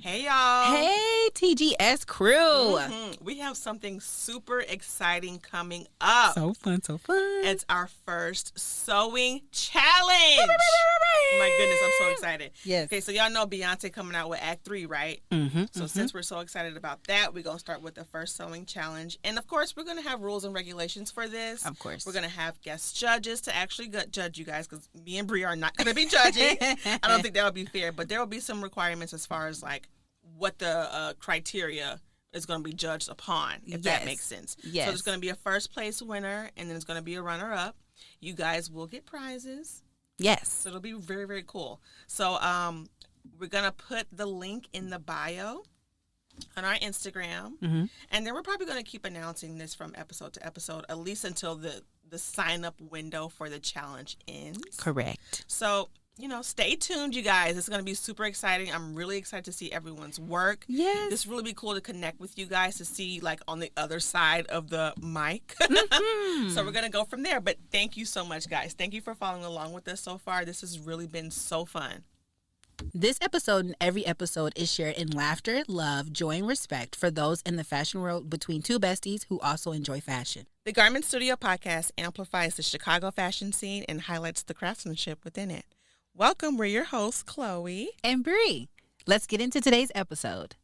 Hey, y'all. Hey, TGS crew. We have something super exciting coming up. So fun. It's our first sewing challenge. My goodness, I'm so excited. Yes. Okay, so y'all know Beyonce coming out with ACTIII, right? So since we're so excited about that, we're going to start with the first sewing challenge. And of course, we're going to have rules and regulations for this. Of course. We're going to have guest judges to actually judge you guys, because me and Brie are not going to be judging. I don't think that would be fair, but there will be some requirements as far as like what the criteria is going to be judged upon, if that makes sense. Yes. So there's going to be a first place winner, and then there's going to be a runner-up. You guys will get prizes. Yes. So it'll be very, very cool. So we're going to put the link in the bio on our Instagram. And then we're probably going to keep announcing this from episode to episode, at least until the sign-up window for the challenge ends. Correct. So, stay tuned, you guys. It's going to be super exciting. I'm really excited to see everyone's work. Yes. This really be cool to connect with you guys, to see like on the other side of the mic. So we're going to go from there. But thank you so much, guys. Thank you for following along with us so far. This has really been so fun. This episode and every episode is shared in laughter, love, joy, and respect for those in the fashion world between two besties who also enjoy fashion. The Garment Studio podcast amplifies the Chicago fashion scene and highlights the craftsmanship within it. Welcome, we're your hosts, Chloe and Brie. Let's get into today's episode.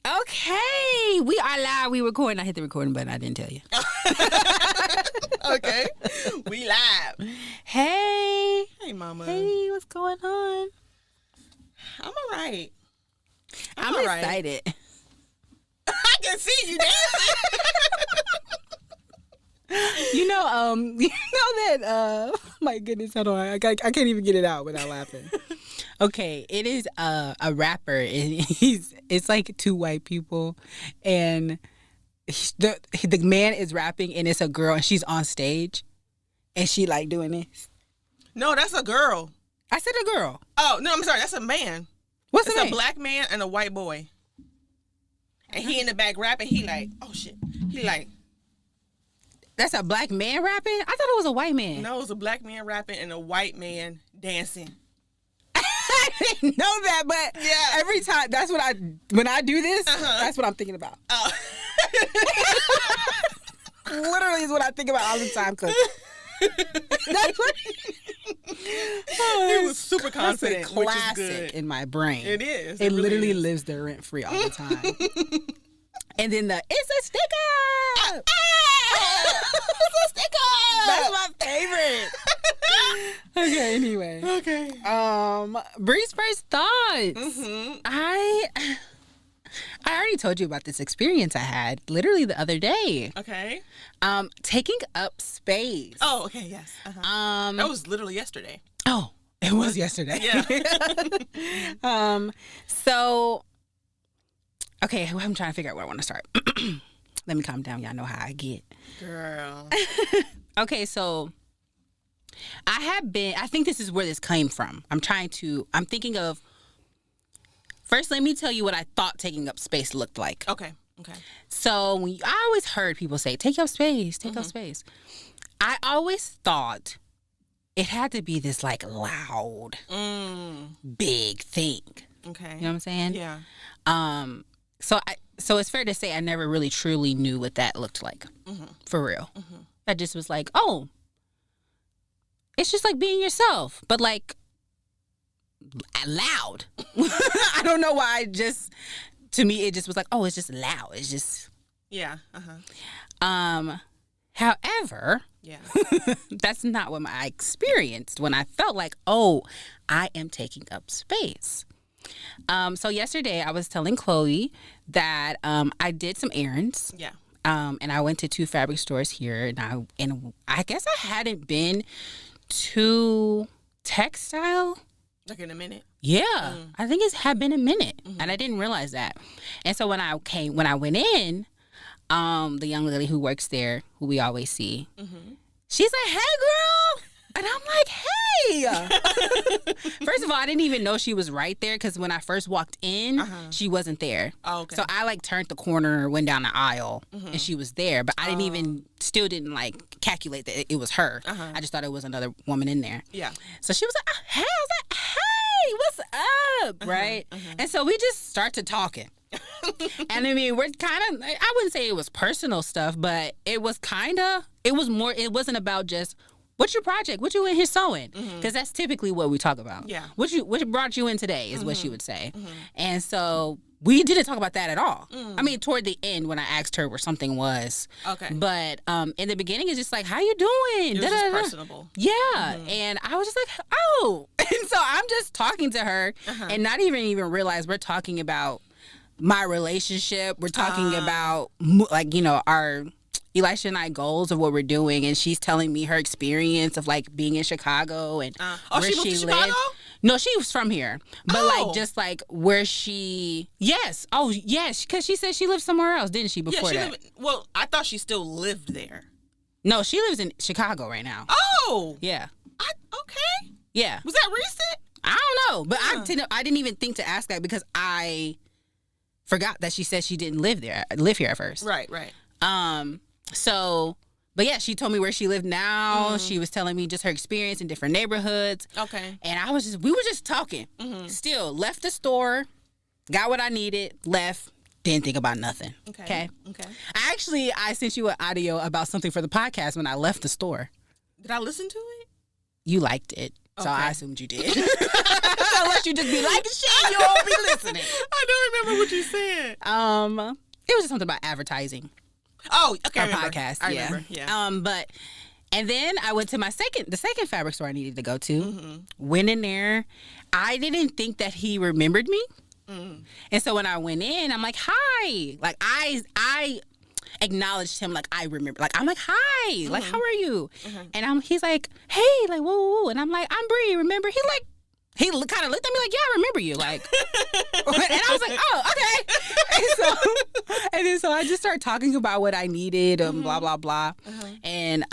Okay, we are live. We recording. I hit the recording button. I didn't tell you. Okay, we live. Hey, mama. Hey, what's going on? I'm all right. I'm all right. excited. I can see you dancing. that. My goodness, hold on. I can't even get it out without laughing. Okay, it is a rapper, and it's like two white people, and the man is rapping, and it's a girl, and she's on stage, and she like doing this. No, that's a girl. I said a girl. Oh no, I'm sorry, that's a man. What's it's the name? A black man and a white boy, and he in the back rapping. He like, oh shit. He like. That's a black man rapping? I thought it was a white man. No, it was a black man rapping and a white man dancing. I didn't know that, but yeah. Every time, when I do this, that's what I'm thinking about. Oh. Literally is what I think about all the time, because that's what it was super confident, classic which is good. In my brain. It is. It really literally is. lives there rent free all the time. And then it's a sticker. It's a sticker. That's my favorite. Okay, anyway. Okay. Bree's first thoughts. I already told you about this experience I had literally the other day. Okay. Taking up space. Oh, okay, yes. That was literally yesterday. Oh, it was yesterday. Yeah. So, okay, I'm trying to figure out where I want to start. Let me calm down. Y'all know how I get. Girl. Okay, so I think this is where this came from. I'm thinking of, first let me tell you what I thought taking up space looked like. Okay. So I always heard people say, take up space, take up space. I always thought it had to be this like loud, big thing. Okay. You know what I'm saying? Yeah. So it's fair to say I never really truly knew what that looked like. For real. I just was like, oh, it's just like being yourself, but like loud. I don't know why. To me, it just was like, oh, it's just loud. It's just. Yeah. However, yeah, that's not what I experienced when I felt like, oh, I am taking up space. So yesterday I was telling Chloe that I did some errands. Yeah. And I went to 2 fabric stores here, and I guess I hadn't been to textile. Like in a minute. Yeah, I think it had been a minute, and I didn't realize that. And so when I went in, the young lady who works there, who we always see, she's like, "Hey, girl, And I'm like, hey. First of all, I didn't even know she was right there because when I first walked in, she wasn't there. Oh, okay. So I like turned the corner, went down the aisle, and she was there. But I still didn't like calculate that it was her. I just thought it was another woman in there. Yeah. So she was like, hey. I was like, hey, what's up? Right? And so we just started talking. And I mean, we're kind of, I wouldn't say it was personal stuff, but it was more, it wasn't about just, what's your project? What you in here sewing? Because that's typically what we talk about. Yeah. What brought you in today is what she would say. And so we didn't talk about that at all. I mean, toward the end when I asked her where something was. Okay. But in the beginning, it's just like, how you doing? It was just personable. Yeah. And I was just like, oh. And so I'm just talking to her and not even realize we're talking about my relationship. We're talking about, like, you know, our Elisha and I goals of what we're doing, and she's telling me her experience of like being in Chicago and where she moved to lived. Chicago? No, she was from here, but like just like where she. Yes, because she said she lived somewhere else, didn't she? Before that. Well, I thought she still lived there. No, she lives in Chicago right now. Oh, yeah. Okay. Yeah. Was that recent? I don't know, but I didn't even think to ask that because I forgot that she said she didn't live here at first. Right. So, but yeah, she told me where she lived now. She was telling me just her experience in different neighborhoods. Okay. And we were just talking. Still, left the store, got what I needed, left, didn't think about nothing. Okay. I sent you an audio about something for the podcast when I left the store. Did I listen to it? You liked it. So I assumed you did. Unless you just be like, shit, you won't be listening. I don't remember what you said. It was just something about advertising. Oh, okay. Our podcast. I remember. Yeah. And then I went to the second fabric store I needed to go to. Went in there. I didn't think that he remembered me. And so when I went in, I'm like, hi. Like I acknowledged him like I remember. Like I'm like, hi. Like how are you? And he's like, hey, like whoa. And I'm like, I'm Bree. Remember? He kind of looked at me like, yeah, I remember you. Like, and I was like, oh, okay. And then so I just started talking about what I needed and blah, blah, blah. And,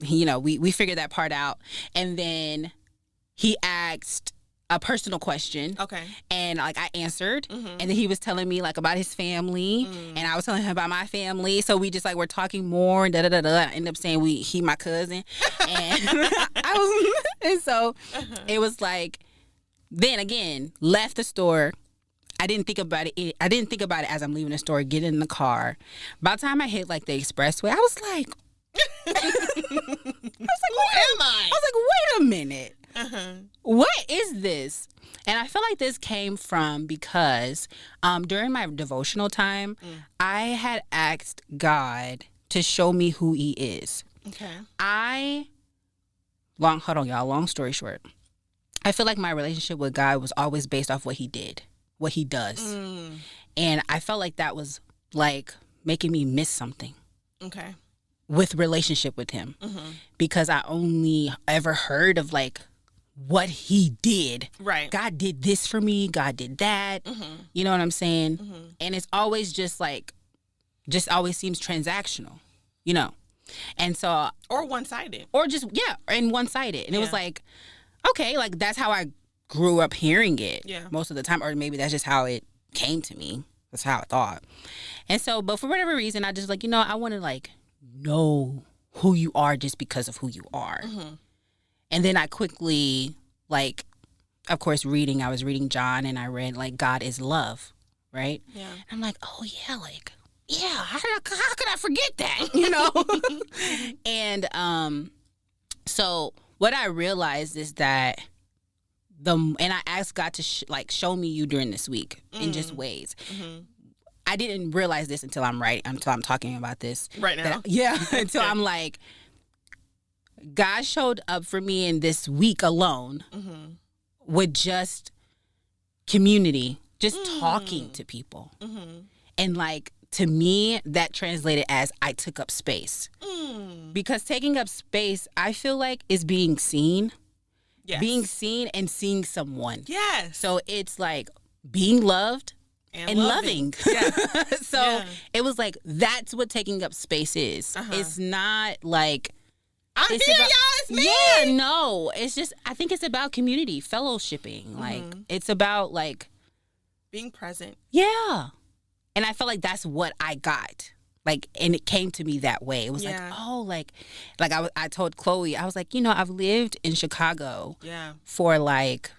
you know, we figured that part out. And then he asked a personal question. Okay. And like I answered. And then he was telling me like about his family. And I was telling him about my family. So we just like were talking more and I ended up saying he my cousin. And and so it was like, then again, left the store. I didn't think about it. I didn't think about it as I'm leaving the store, getting in the car. By the time I hit like the expressway, I was like, who am I? I was like, wait a minute. What is this? And I feel like this came from because during my devotional time, I had asked God to show me who he is. Okay. Hold on, y'all. Long story short. I feel like my relationship with God was always based off what he did, what he does. And I felt like that was like making me miss something. Okay. With relationship with him. Because I only ever heard of like what he did. Right. God did this for me. God did that. You know what I'm saying? And it's always just like, always seems transactional, you know? And so. Or one-sided. Or just, and one-sided. And it was like, okay, like that's how I grew up hearing it most of the time. Or maybe that's just how it came to me. That's how I thought. And so, but for whatever reason, I just like, you know, I want to like know who you are just because of who you are. And then I quickly, like, of course, I was reading John and I read, like, God is love, right? Yeah. I'm like, oh, yeah, like, yeah, how could I forget that, you know? And so what I realized is that and I asked God to, show me you during this week in just ways. I didn't realize this until I'm talking about this. Right now? Until I'm like, God showed up for me in this week alone with just community, just talking to people. And like, to me, that translated as I took up space. Because taking up space, I feel like, is being seen. Yes. Being seen and seeing someone. Yes. So it's like being loved and loving. Yeah. So it was like, that's what taking up space is. It's not like, I'm here, y'all. It's me. Yeah, no. It's just, I think it's about community, fellowshipping. Like, it's about, like, being present. Yeah. And I felt like that's what I got. Like, and it came to me that way. It was I told Chloe, I was like, I've lived in Chicago for like,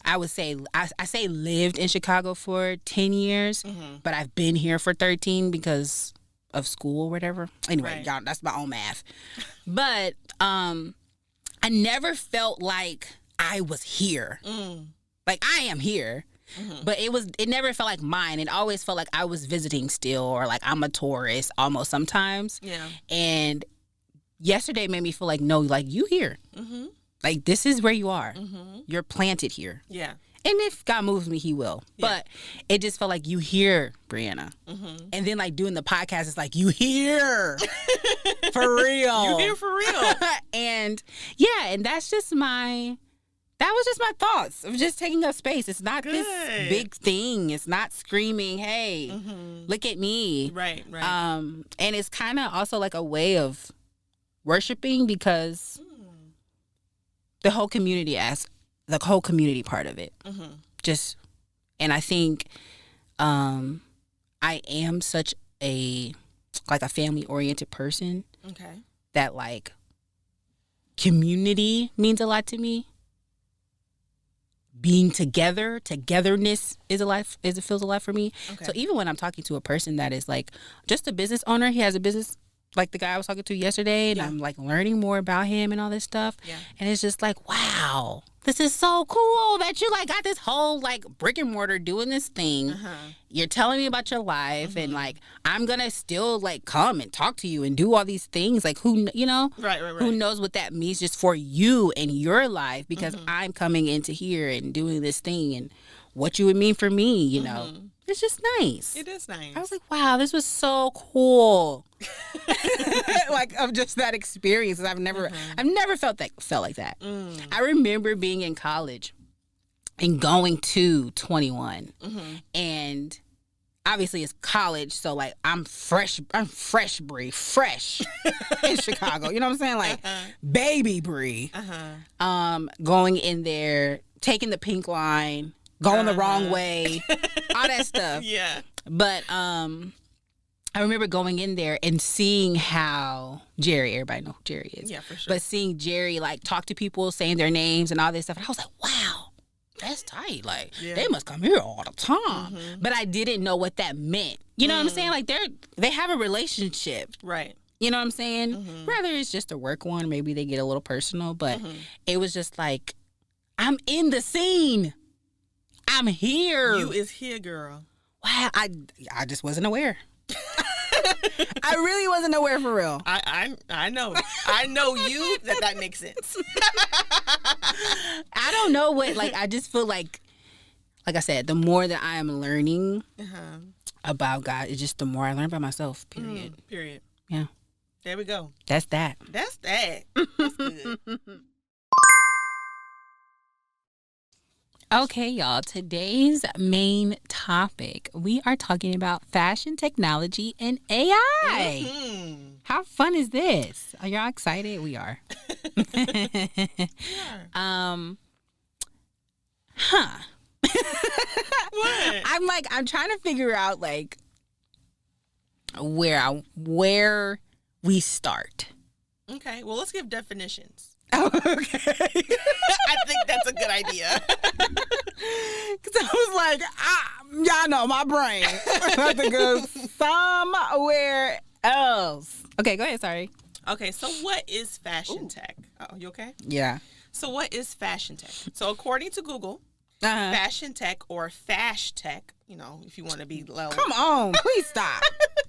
I would say, I say lived in Chicago for 10 years, but I've been here for 13 because of school or whatever. Anyway, y'all, that's my own math. But I never felt like I was here. Like, I am here. But it never felt like mine. It always felt like I was visiting still, or like I'm a tourist almost sometimes. Yeah. And yesterday made me feel like, no, like, you here. Like, this is where you are. You're planted here. Yeah. And if God moves me, he will. Yeah. But it just felt like, you here, Brianna. And then, like, doing the podcast, it's like, you here. For real. You here for real. And yeah, and that was just my thoughts of just taking up space. It's not this big thing. It's not screaming, hey, look at me. Right. And it's kind of also like a way of worshiping, because the whole community part of it. Just, and I think I am such a family-oriented person. Okay. That, like, community means a lot to me. Being togetherness feels a lot for me. Okay. So even when I'm talking to a person that is like just a business owner, he has a business, like the guy I was talking to yesterday, and I'm like learning more about him and all this stuff. Yeah. And it's just like, wow, this is so cool that you like got this whole like brick and mortar doing this thing. You're telling me about your life, and like, I'm gonna still like come and talk to you and do all these things. Like, who who knows what that means just for you and your life, because I'm coming into here and doing this thing, and what you would mean for me, you know. It's just nice. It is nice. I was like, wow, this was so cool. Like, of just that experience. I've never felt like that. I remember being in college and going to 21, and obviously it's college, so like I'm fresh Bree, fresh in Chicago. You know what I'm saying? Like baby Bree. Going in there, taking the pink line, going the wrong way, all that stuff. Yeah. But I remember going in there and seeing how Jerry, everybody know who Jerry is. Yeah, for sure. But seeing Jerry like talk to people, saying their names and all this stuff, and I was like, wow, that's tight. Like, they must come here all the time. But I didn't know what that meant. You know what I'm saying? Like, they have a relationship. Right. You know what I'm saying? Whether it's just a work one, maybe they get a little personal, but it was just like, I'm in the scene. I'm here. You is here, girl. Wow, I just wasn't aware. I really wasn't aware, for real. I know. I know you that makes sense. I don't know what, like, I just feel like I said, the more that I am learning about God, it's just the more I learn about myself, period. Period. Yeah. There we go. That's that. That's that. That's good. Okay, y'all, today's main topic, we are talking about fashion technology and AI. How fun is this? Are y'all excited? We are. What? I'm trying to figure out like where we start. Okay, well, let's give definitions. Oh, okay. I think that's a good idea. Because I was like, y'all know my brain. I have to go somewhere else. Okay, go ahead, sorry. Okay, so what is fashion tech? Oh, you okay? Yeah. So what is fashion tech? So according to Google, fashion tech or fash tech, you know, if you want to be low. Come on, please stop.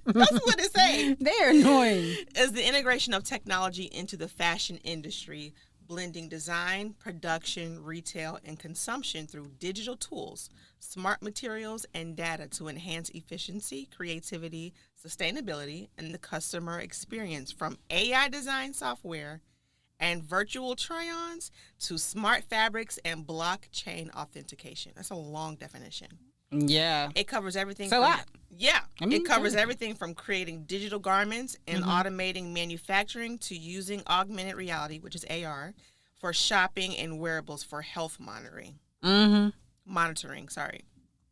That's what it says. They're annoying. Is the integration of technology into the fashion industry, blending design, production, retail, and consumption through digital tools, smart materials, and data to enhance efficiency, creativity, sustainability, and the customer experience, from AI design software and virtual try-ons to smart fabrics and blockchain authentication. That's a long definition. Yeah. It covers everything. It's a lot. Yeah, it covers everything from creating digital garments and automating manufacturing to using augmented reality, which is AR, for shopping and wearables for health monitoring. Monitoring, sorry.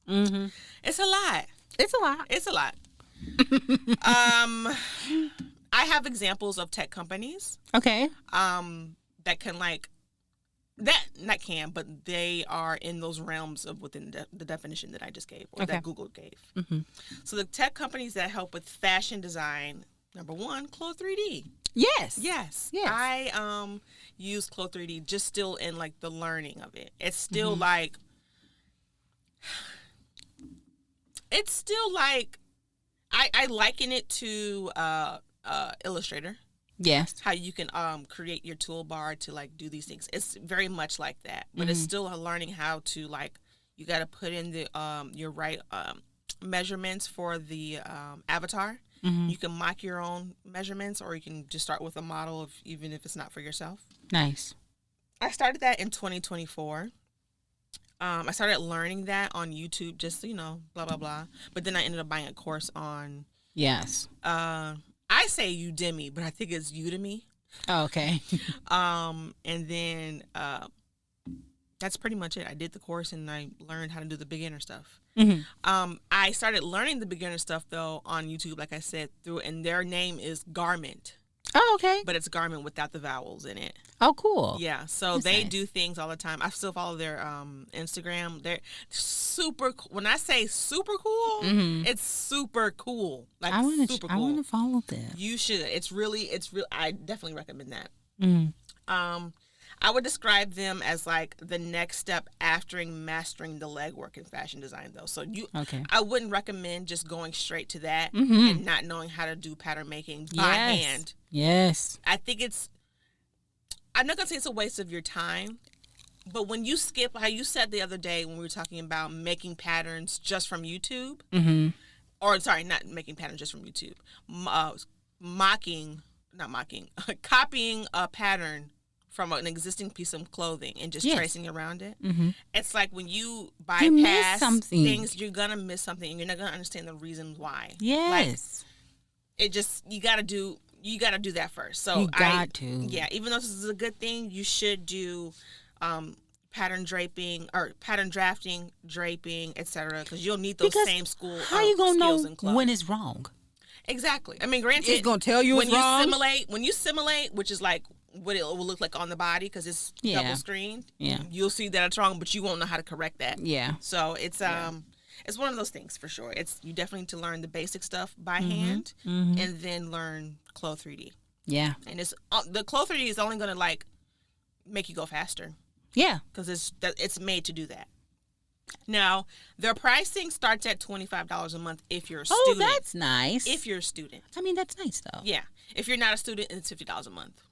It's a lot. It's a lot. It's a lot. I have examples of tech companies. Okay. That can that not can, but they are in those realms of within the definition that I just gave, or that Google gave. So the tech companies that help with fashion design, number one, Clo3D. Yes. I use Clo3D just still in like the learning of it. It's still I liken it to Illustrator. Yes. How you can create your toolbar to like do these things. It's very much like that, but it's still a learning how to like, you got to put in the your right measurements for the avatar. You can mock your own measurements, or you can just start with a model of, even if it's not for yourself. Nice. I started that in 2024. I started learning that on YouTube, just, blah, blah, blah. But then I ended up buying a course on... Yes. I say Udemy, but I think it's Udemy. Oh, okay. And then that's pretty much it. I did the course and I learned how to do the beginner stuff. I started learning the beginner stuff, though, on YouTube, like I said, and their name is Garment. Oh, okay. But it's Garment without the vowels in it. Oh, cool. Yeah, so that's they nice. Do things all the time. I still follow their Instagram. They're super cool. When I say super cool, it's super cool. Like, super cool. I want to follow them. You should. It's real. I definitely recommend that. I would describe them as like the next step after mastering the legwork in fashion design, though. So I wouldn't recommend just going straight to that and not knowing how to do pattern making by hand. Yes. I think I'm not going to say it's a waste of your time, but when you skip, how you said the other day when we were talking about making patterns just from YouTube, or sorry, not making patterns just from YouTube, copying a pattern from an existing piece of clothing and just tracing around it. It's like when you bypass things, you're going to miss something and you're not going to understand the reason why. Yes. Like, you got to do that first. So you got to. Yeah, even though this is a good thing, you should do pattern draping or pattern drafting, draping, etc. because you'll need those same skills. How you going to know when it's wrong? Exactly. I mean, granted, it's going to tell you it's wrong. When you simulate, which is like what it will look like on the body because it's double screened. Yeah, you'll see that it's wrong, but you won't know how to correct that. Yeah. So it's it's one of those things for sure. You definitely need to learn the basic stuff by hand and then learn Clo3D. Yeah. And the Clo3D is only going to like make you go faster. Yeah. Because it's made to do that. Now, their pricing starts at $25 a month if you're a student. Oh, that's nice. If you're a student. I mean, that's nice though. Yeah. If you're not a student, it's $50 a month.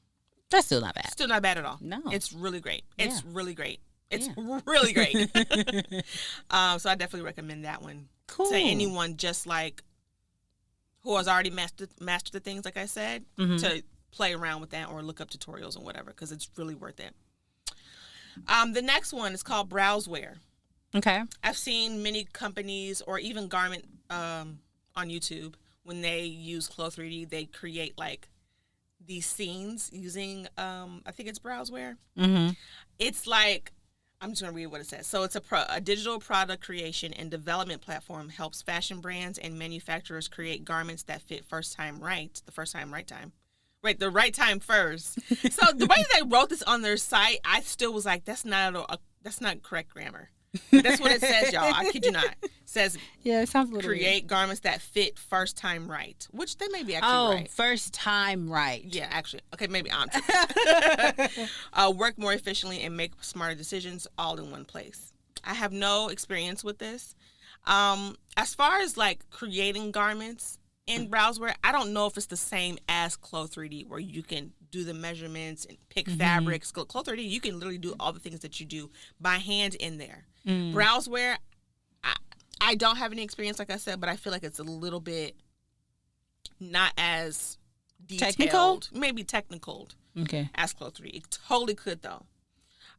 That's still not bad. Still not bad at all. No. It's really great. It's really great. It's really great. So I definitely recommend that one. Cool. To anyone just like who has already mastered the things, like I said, to play around with that or look up tutorials and whatever, because it's really worth it. The next one is called Browseware. Okay. I've seen many companies or even Garment on YouTube, when they use Clo3D, they create like these scenes using, I think it's Browseware. It's like, I'm just going to read what it says. So it's a digital product creation and development platform helps fashion brands and manufacturers create garments that fit the first time right time. Right, the right time first. So the way they wrote this on their site, I still was like, that's not correct grammar. That's what it says, y'all. I kid you not. It says, it sounds a little create weird. Garments that fit first time right, which they may be actually right. First time right. Yeah, actually. Okay, maybe I'm work more efficiently and make smarter decisions all in one place. I have no experience with this. As far as like creating garments in Browseware, I don't know if it's the same as Clo3D, where you can do the measurements and pick fabrics. Clo3D, you can literally do all the things that you do by hand in there. Browseware, I don't have any experience, like I said, but I feel like it's a little bit not as detailed. Technical? Maybe technical as Clo3D. It totally could, though.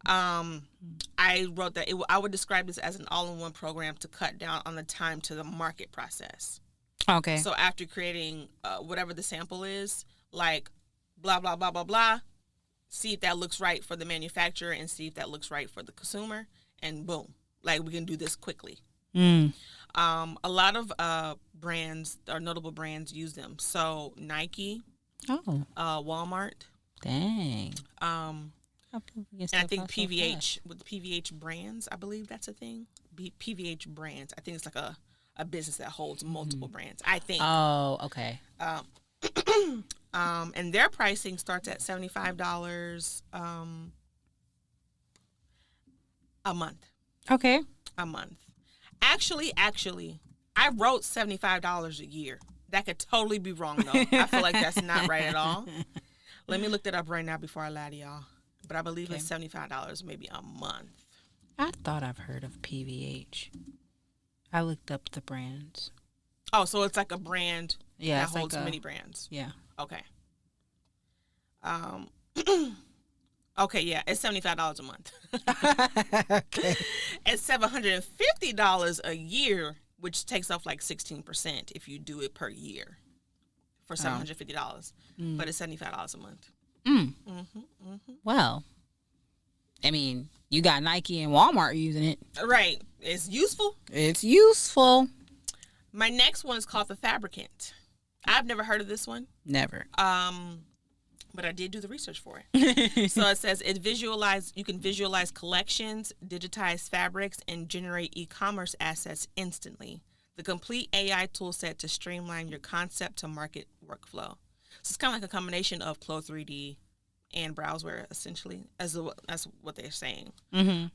I wrote that I would describe this as an all-in-one program to cut down on the time to the market process. Okay. So after creating whatever the sample is, like blah, blah, blah, blah, blah, see if that looks right for the manufacturer and see if that looks right for the consumer. And boom, like we can do this quickly. Mm. A lot of brands or notable brands use them. So Nike, Walmart. Dang. And I think PVH, with the PVH brands, I believe that's a thing. PVH brands. I think it's like a business that holds multiple brands, I think. Oh, okay. And their pricing starts at $75 a month. Okay. A month. Actually, I wrote $75 a year. That could totally be wrong, though. I feel like that's not right at all. Let me look that up right now before I lie to y'all. But I believe it's $75 maybe a month. I thought I've heard of PVH. I looked up the brands. Oh, so it's like a brand that holds like many brands. Yeah. Okay. Okay, yeah, it's $75 a month. Okay. It's $750 a year, which takes off like 16% if you do it per year for $750. But it's $75 a month. Well, I mean, you got Nike and Walmart using it. Right. It's useful. It's useful. My next one is called The Fabricant. I've never heard of this one. Never. But I did do the research for it. So it says you can visualize collections, digitize fabrics, and generate e-commerce assets instantly. The complete AI toolset to streamline your concept to market workflow. So it's kind of like a combination of Clo 3D and Browseware, essentially, as what they're saying. Mm-hmm.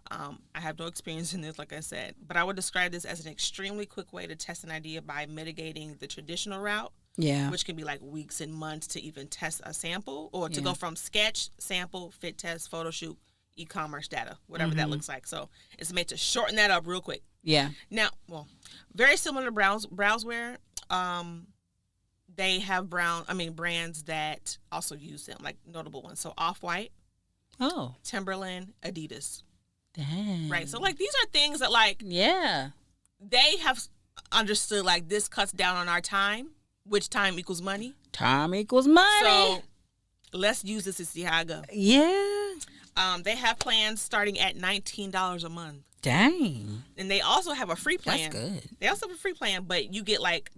I have no experience in this, like I said, but I would describe this as an extremely quick way to test an idea by mitigating the traditional route. Yeah. Which can be like weeks and months to even test a sample or to go from sketch, sample, fit test, photo shoot, e-commerce data, whatever that looks like. So it's made to shorten that up real quick. Yeah. Now, well, very similar to Browseware. They have brands that also use them, like notable ones. So Off-White, Timberland, Adidas. Dang. Right. So like these are things that like they have understood like this cuts down on our time. Which time equals money? Time equals money. So let's use this to see how it goes. Yeah. They have plans starting at $19 a month. Dang. And they also have a free plan. That's good. They also have a free plan, but you get like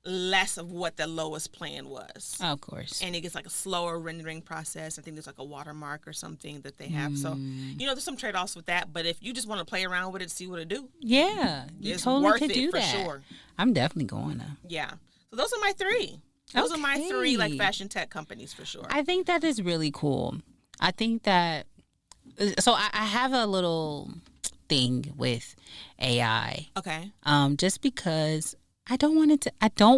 less of what the lowest plan was. Oh, of course. And it gets like a slower rendering process. I think there's like a watermark or something that they have. So, there's some trade-offs with that. But if you just want to play around with it, see what it do. Yeah. You it's totally worth could it do for that. sure. I'm definitely going to. Yeah. So those are my three. Those are my three like fashion tech companies for sure. I think that is really cool. I think that so I have a little thing with AI. Okay. Just because I don't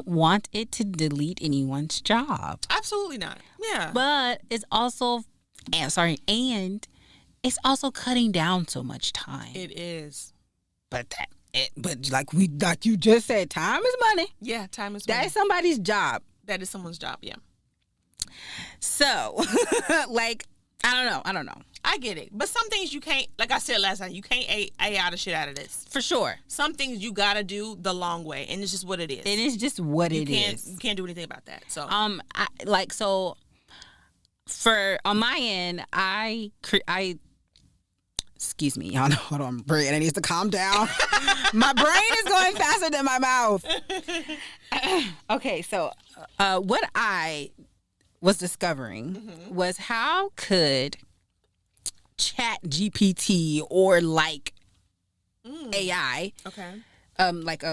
want it to delete anyone's job. Absolutely not. Yeah. But it's also and it's also cutting down so much time. It is. But like you just said, time is money. Yeah, time is money. That is somebody's job. That is someone's job, yeah. So, like, I don't know. I get it. But some things you can't, like I said last time, you can't AI the shit out of this. For sure. Some things you got to do the long way, and it's just what it is. It is just what it is. You can't do anything about that. So, for on my end, I excuse me, y'all know. Hold on, Brianna needs to calm down. My brain is going faster than my mouth. Okay, so what I was discovering was how could Chat GPT or like AI, like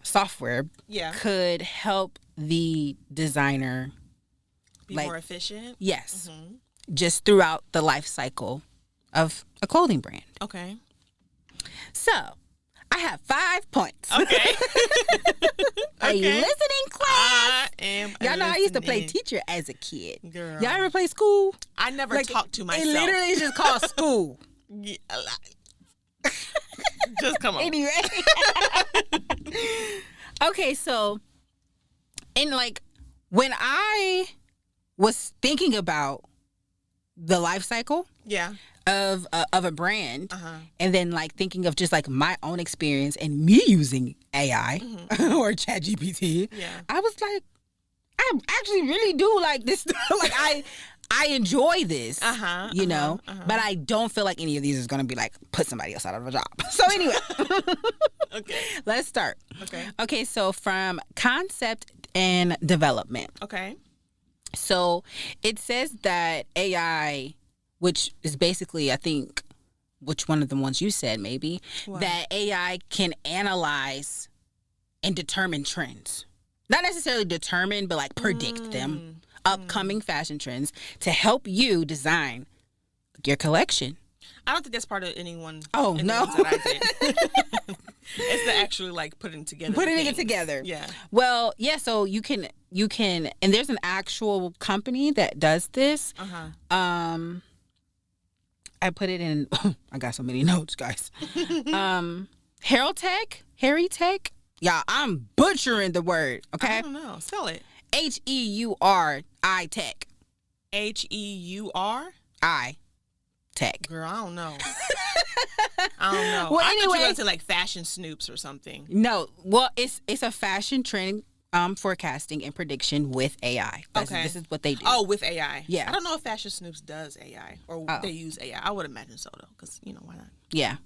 software, could help the designer be more efficient. Yes, just throughout the life cycle of a clothing brand. Okay. So, I have 5 points. Okay. Are you listening, class? I am. Y'all know I used to play teacher as a kid. Girl. Y'all ever play school? I never talked to myself. It literally is just called school. Yeah, just come on. Anyway. Okay, so, and like, when I was thinking about the life cycle of a brand, and then like thinking of just like my own experience and me using AI or ChatGPT, I was like, I actually really do like this. Like I enjoy this, you know, but I don't feel like any of these is going to be like put somebody else out of a job. So anyway, Okay. let's start. Okay. Okay, so from concept and development. Okay. So it says that AI, which is basically, I think, which one of the ones you said maybe, that AI can analyze and determine trends. Not necessarily determine, but like predict them, upcoming fashion trends to help you design your collection. I don't think that's part of anyone. Oh, no. That I did. It's the actually like putting together. Putting it together. Yeah. Well, yeah, so you can, and there's an actual company that does this. I put it in, I got so many notes, guys. Harry Tech. Yeah, I'm butchering the word, okay? I don't know. Spell it. HEURI Tech. HEURI Tech. Girl, I don't know. I don't know. Well, I thought you were anyway, going to say like Fashion Snoops or something. No, well, it's a fashion trend forecasting and prediction with AI. This is what they do. Oh, with AI. Yeah. I don't know if Fashion Snoops does AI or they use AI. I would imagine so though, because why not? Yeah.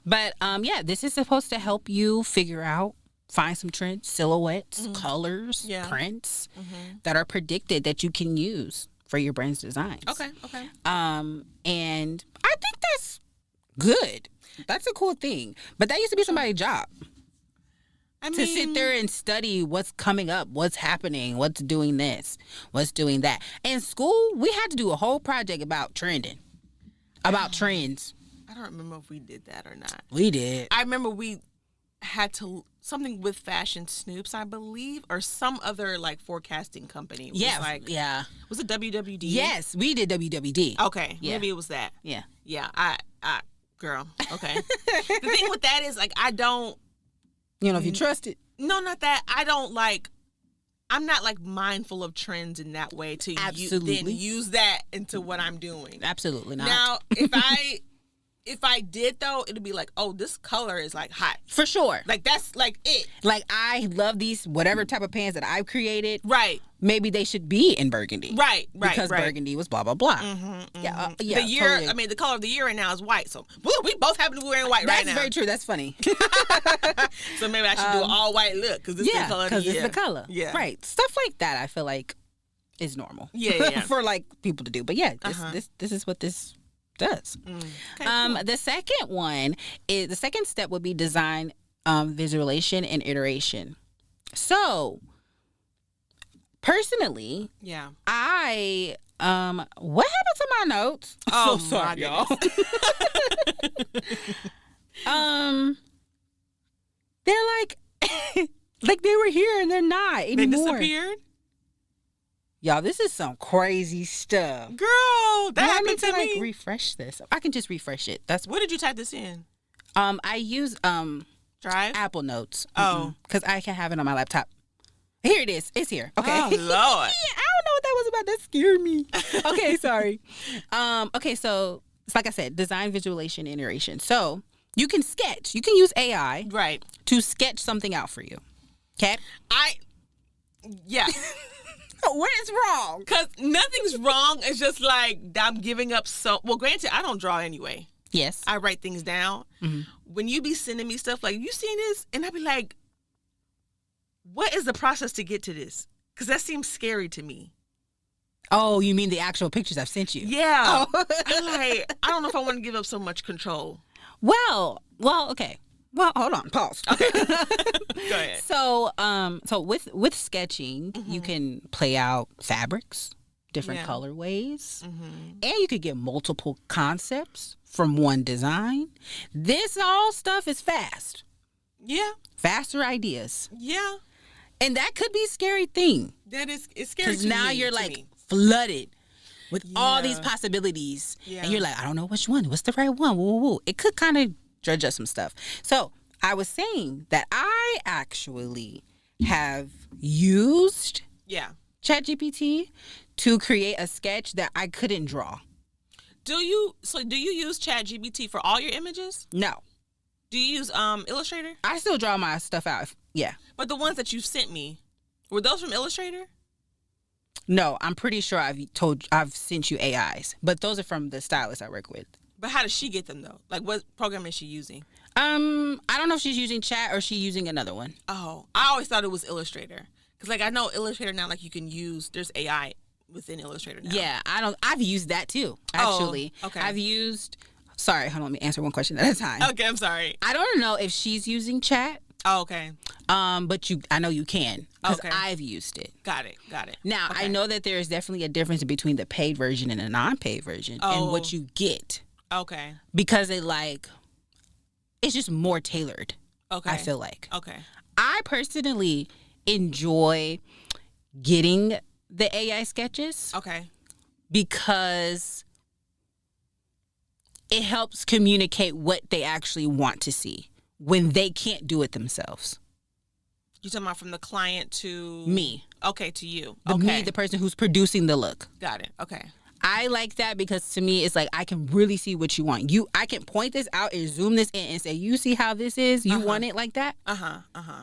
But yeah, this is supposed to help you find some trends, silhouettes, colors, prints that are predicted that you can use for your brand's designs. Okay. And I think that's good. That's a cool thing. But that used to be somebody's job. To sit there and study what's coming up, what's happening, what's doing this, what's doing that. In school, we had to do a whole project about trends. I don't remember if we did that or not. We did. I remember we had something with Fashion Snoops, I believe, or some other like forecasting company. Was it WWD? Yes, we did WWD. Okay, maybe it was that. Yeah. I girl. Okay. The thing with that is like I don't. You know, if you trust it. No, not that. I'm not like mindful of trends in that way to then use that into what I'm doing. Absolutely not. Now, if I did though, it'd be like, oh, this color is like hot. For sure. Like that's like it. Like I love these whatever type of pants that I've created. Right. Maybe they should be in burgundy. Right. Because burgundy was blah blah blah. Yeah. The year. Totally. I mean, the color of the year right now is white. So we both happen to be wearing white right now. That's very true. That's funny. So maybe I should do an all white look because this is the color. Because it's the color. Yeah. Right. Stuff like that. I feel like is normal. Yeah. For like people to do. But yeah, this is what this does. Okay, cool. The second step would be design, visualization, and iteration. So personally, I what happened to my notes? Oh, so sorry, y'all. They're like like they were here and they're not anymore. They disappeared. Y'all, this is some crazy stuff. Girl, that happened to me. Like refresh this. I can just refresh it. Where did you type this in? I use Drive? Apple Notes. Oh. Because I can have it on my laptop. Here it is. It's here. Okay. Oh, Lord. I don't know what that was about. That scared me. Okay, sorry. Okay, so it's like I said, design, visualization, iteration. So you can sketch. You can use AI to sketch something out for you. Okay? Yeah. What is wrong? Because nothing's wrong. It's just like I'm giving up well, granted, I don't draw anyway. Yes. I write things down. When you be sending me stuff like, you seen this? And I be like, what is the process to get to this? Because that seems scary to me. Oh, you mean the actual pictures I've sent you? Yeah. Oh. I'm like, I don't know if I want to give up so much control. Well, okay. Well, hold on. Pause. Okay. Go ahead. So with sketching, you can play out fabrics, different colorways, and you could get multiple concepts from one design. This all stuff is fast. Yeah. Faster ideas. Yeah. And that could be a scary thing. It's scary because now you're like flooded with all these possibilities, and you're like, I don't know which one. What's the right one? Woo, woo, woo. It could kind of dredge up some stuff. So I was saying that I actually have used ChatGPT to create a sketch that I couldn't draw. Do you use ChatGPT for all your images? No. Do you use Illustrator? I still draw my stuff out. Yeah. But the ones that you sent me, were those from Illustrator? No, I'm pretty sure I've sent you AIs, but those are from the stylist I work with. But how does she get them though? Like, what program is she using? I don't know if she's using Chat or she's using another one. Oh, I always thought it was Illustrator, because like I know Illustrator now, like you can use, there's AI within Illustrator now. Yeah, I've used that too. Actually, okay. Sorry, hold on. Let me answer one question at a time. Okay, I'm sorry. I don't know if she's using Chat. Oh, okay. But I know you can, because Okay. I've used it. Got it. Now, Okay. I know that there is definitely a difference between the paid version and the non-paid version and what you get. Okay. Because it's just more tailored. Okay. I feel like. Okay. I personally enjoy getting the AI sketches. Okay. Because it helps communicate what they actually want to see when they can't do it themselves. You talking about from the client to Me. Okay, to you. Me, the person who's producing the look. Got it. Okay. I like that because to me, it's like I can really see what you want. I can point this out and zoom this in and say, you see how this is? You want it like that?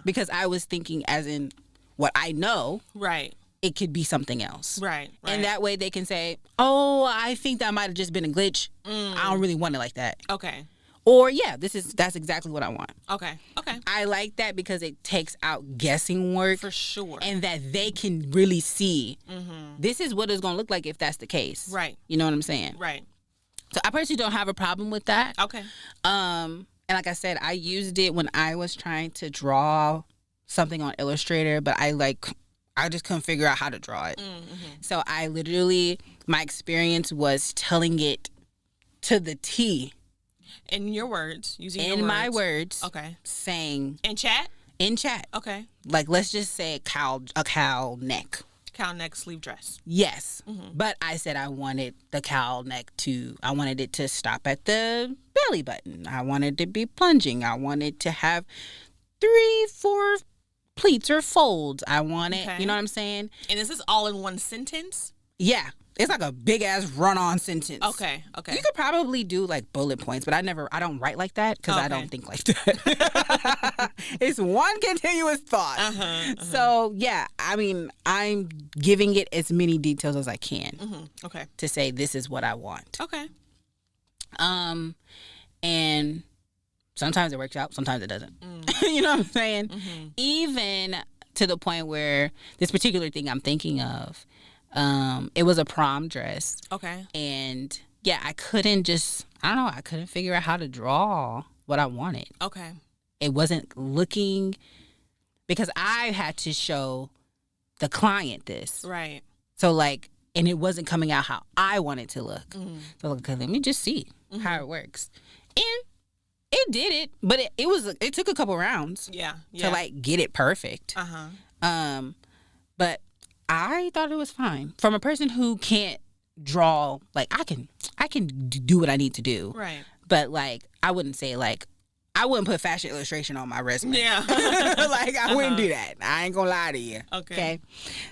Because I was thinking as in what I know. Right. It could be something else. Right. And that way they can say, oh, I think that might have just been a glitch. I don't really want it like that. Okay. Or, yeah, that's exactly what I want. Okay. I like that because it takes out guessing work. For sure. And that they can really see this is what it's going to look like if that's the case. Right. You know what I'm saying? Right. So I personally don't have a problem with that. Okay. And like I said, I used it when I was trying to draw something on Illustrator, but I just couldn't figure out how to draw it. So I literally, my experience was telling it to the T. In your words, using your in words. my words. Okay. Saying. In chat? In chat. Okay. Like, let's just say a cow neck. Cow neck sleeve dress. Yes. But I said I wanted the cow neck I wanted it to stop at the belly button. I wanted it to be plunging. I wanted to have 3-4 pleats or folds. I want it. You know what I'm saying? And is this all in one sentence? Yeah. It's like a big ass run on sentence. Okay. You could probably do like bullet points, but I don't write like that because I don't think like that. It's one continuous thought. So yeah, I mean, I'm giving it as many details as I can. Okay. To say this is what I want. Okay. And sometimes it works out, sometimes it doesn't. You know what I'm saying? Even to the point where this particular thing I'm thinking of, it was a prom dress. Okay. And yeah, I couldn't figure out how to draw what I wanted. Okay. It wasn't looking, because I had to show the client this. Right. So like, and it wasn't coming out how I wanted to look. So okay, let me just see how it works. And it did it, but it took a couple rounds. Yeah. To like get it perfect. But I thought it was fine. From a person who can't draw, like I can do what I need to do. Right. But like I wouldn't say like I wouldn't put fashion illustration on my resume. Yeah. Like I wouldn't do that. I ain't gonna lie to you. Okay.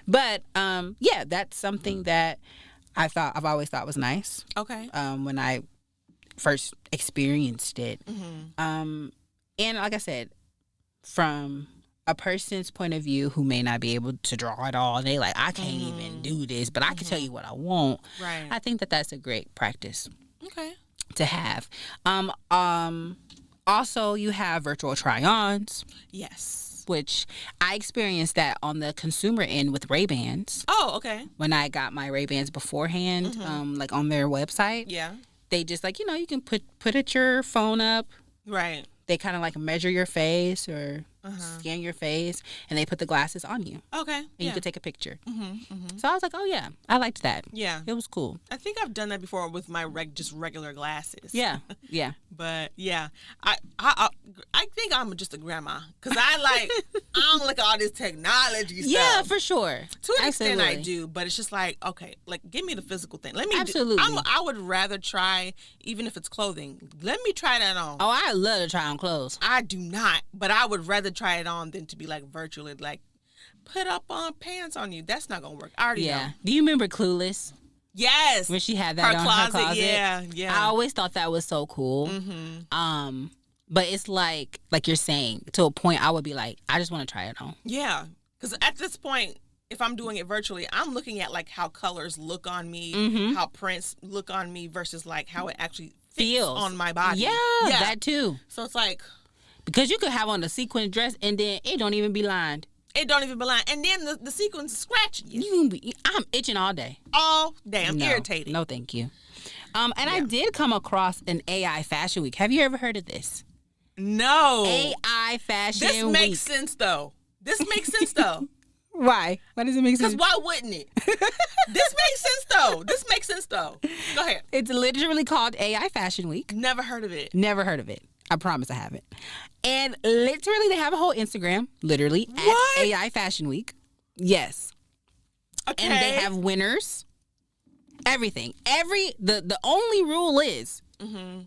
But yeah, that's something that I've always thought was nice. Okay. When I first experienced it. And like I said, from a person's point of view who may not be able to draw at all, they like, I can't even do this, but I can tell you what I want. Right. I think that that's a great practice. Okay. To have. Also, you have virtual try-ons. Yes. Which I experienced that on the consumer end with Ray-Bans. Oh, okay. When I got my Ray-Bans beforehand, like on their website. Yeah. They just like, you can put your phone up. Right. They kind of like measure your face or scan your face, and they put the glasses on you. Okay. And you could take a picture. So I was like, oh yeah, I liked that. Yeah. It was cool. I think I've done that before with my just regular glasses. Yeah. Yeah. But yeah, I think I'm just a grandma because I don't look at all this technology stuff. Yeah, for sure. To an extent, I do, but it's just like, okay, like give me the physical thing. Let me Absolutely. I would rather try, even if it's clothing. Let me try that on. Oh, I love to try on clothes. I do not, but I would rather try it on than to be like virtually like put up on pants on you. That's not gonna work. I already know. Do you remember Clueless? Yes. When she had that her on closet, her closet. Yeah. I always thought that was so cool. Mm-hmm. But it's like you're saying, to a point I would be like, I just want to try it on. Yeah. Because at this point, if I'm doing it virtually, I'm looking at like how colors look on me, how prints look on me versus like how it actually feels on my body. Yeah, that too. So it's like, because you could have on a sequin dress and then it don't even be lined. It don't even be lined. And then the sequins is scratching you. I'm itching all day. All day. I'm irritated. No, thank you. I did come across an AI Fashion Week. Have you ever heard of this? No. AI Fashion Week. This makes sense, though. Why? Why does it make sense? Because why wouldn't it? This makes sense, though. Go ahead. It's literally called AI Fashion Week. Never heard of it. I promise I haven't. And literally, they have a whole Instagram, literally, at AI Fashion Week. Yes. Okay. And they have winners. Everything. The only rule is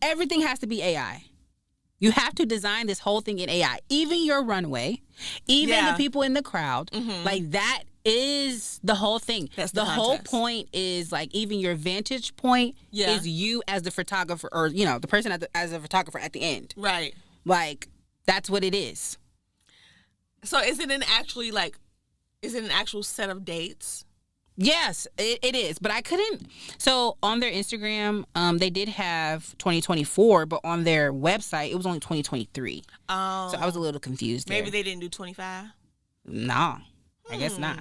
everything has to be AI. You have to design this whole thing in AI. Even your runway, even the people in the crowd. Like, that is the whole thing. That's the whole point is, like, even your vantage point is you as the photographer, or, you know, the person as a photographer at the end. Right. Like, that's what it is. So is it an actual set of dates? Yes, it is. But I couldn't. So on their Instagram, they did have 2024, but on their website, it was only 2023. Oh. So I was a little confused there. Maybe they didn't do 25? No, I guess not.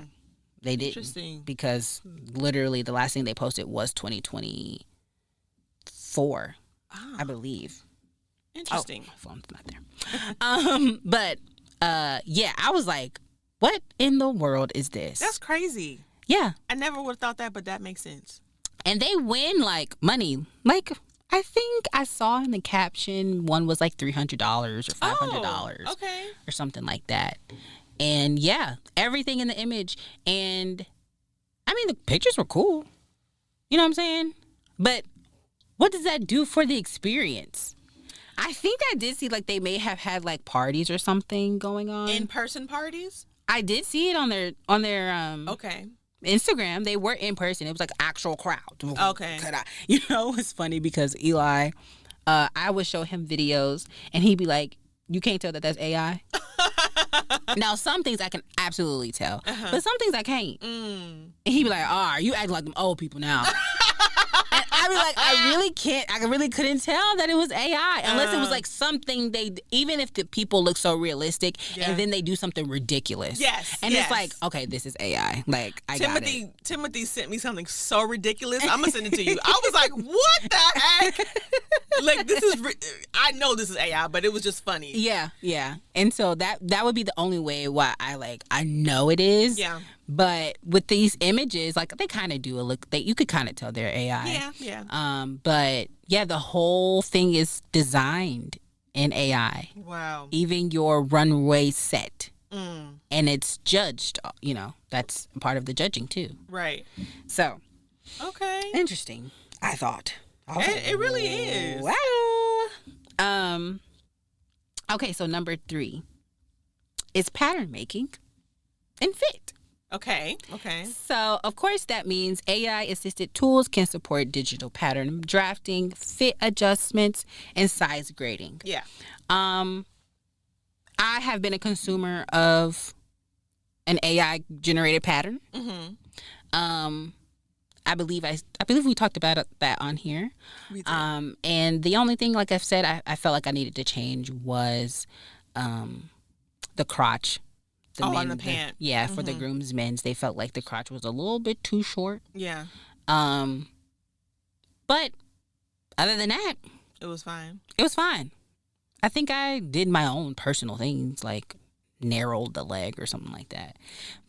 They didn't. Interesting. Because literally the last thing they posted was 2024, I believe. Interesting. Oh, my phone's not there. But I was like, what in the world is this? That's crazy. Yeah. I never would have thought that, but that makes sense. And they win, like, money. Like, I think I saw in the caption one was like $300 or $500. Okay. Or something like that. And yeah, everything in the image. And I mean, the pictures were cool. You know what I'm saying? But what does that do for the experience? I think I did see, like, they may have had, like, parties or something going on. In-person parties? I did see it on their okay. Instagram. They were in person. It was like actual crowd. Okay. You know, it's funny because Eli, I would show him videos and he'd be like, you can't tell that that's AI. Now, some things I can absolutely tell, but some things I can't. And he'd be like, you acting like them old people now. And I'd be like, I really couldn't tell that it was AI unless it was like something even if the people look so realistic and then they do something ridiculous. Yes. And it's like, okay, this is AI. Like, I got it. Timothy sent me something so ridiculous. I'm going to send it to you. I was like, what the heck? Like, I know this is AI, but it was just funny. Yeah. And so that would be the only way why I know it is. Yeah. But with these images, like, they kind of do a look that you could kind of tell they're AI. Yeah. But yeah, the whole thing is designed in AI. Wow. Even your runway set. And it's judged, you know, that's part of the judging too. Right. So. Okay. Interesting, I thought. It really is. Wow. Okay, so number 3 is pattern making and fit. Okay. So, of course, that means AI-assisted tools can support digital pattern drafting, fit adjustments, and size grading. Yeah. I have been a consumer of an AI-generated pattern. I believe we talked about that on here. We did. And the only thing, like I've said, I felt like I needed to change was the crotch. On the pant. For the groomsmen, they felt like the crotch was a little bit too short. Yeah. But other than that, it was fine. I think I did my own personal things, like narrowed the leg or something like that.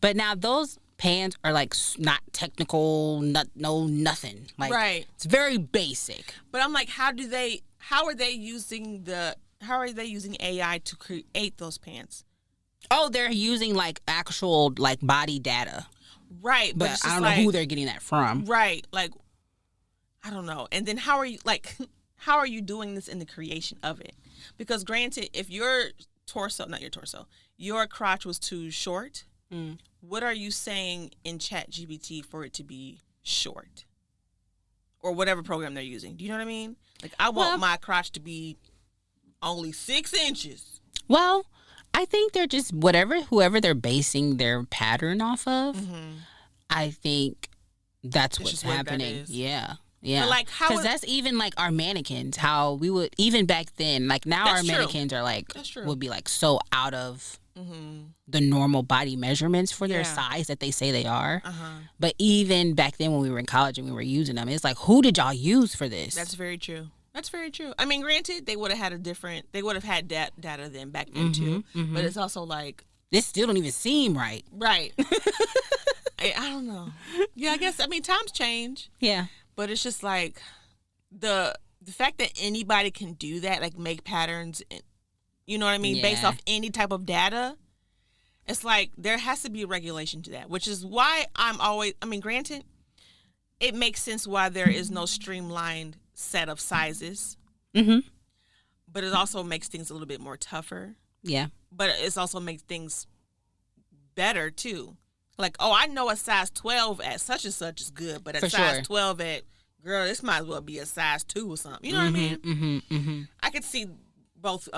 But now those pants are like not technical, nothing. Like, right. It's very basic. But I'm like, how are they using AI to create those pants? Oh, they're using like actual like body data. Right. But I don't know who they're getting that from. Right. Like, I don't know. And then how are you doing this in the creation of it? Because granted, if your crotch was too short, what are you saying in ChatGPT for it to be short? or whatever program they're using. Do you know what I mean? Like, I want my crotch to be only 6 inches. Well, I think they're just whoever they're basing their pattern off of. I think that's what's happening. Yeah. Yeah, like because that's even like our mannequins. How we would even back then, like now our mannequins are like would be like so out of the normal body measurements for their size that they say they are. But even back then when we were in college and we were using them, it's like, who did y'all use for this? That's very true. That's very true. I mean, granted, they would have had data then back then too. But it's also like, this still don't even seem right. Right. I don't know. Yeah, I guess, I mean, times change. Yeah. But it's just like the fact that anybody can do that, like make patterns, you know what I mean, based off any type of data. It's like there has to be a regulation to that, which is why granted, it makes sense why there is no streamlined set of sizes. But it also makes things a little bit more tougher. Yeah. But it also makes things better too. Like, oh, I know a size 12 at such and such is good, but a size 12 at, girl, this might as well be a size 2 or something. You know what I mean? I could see both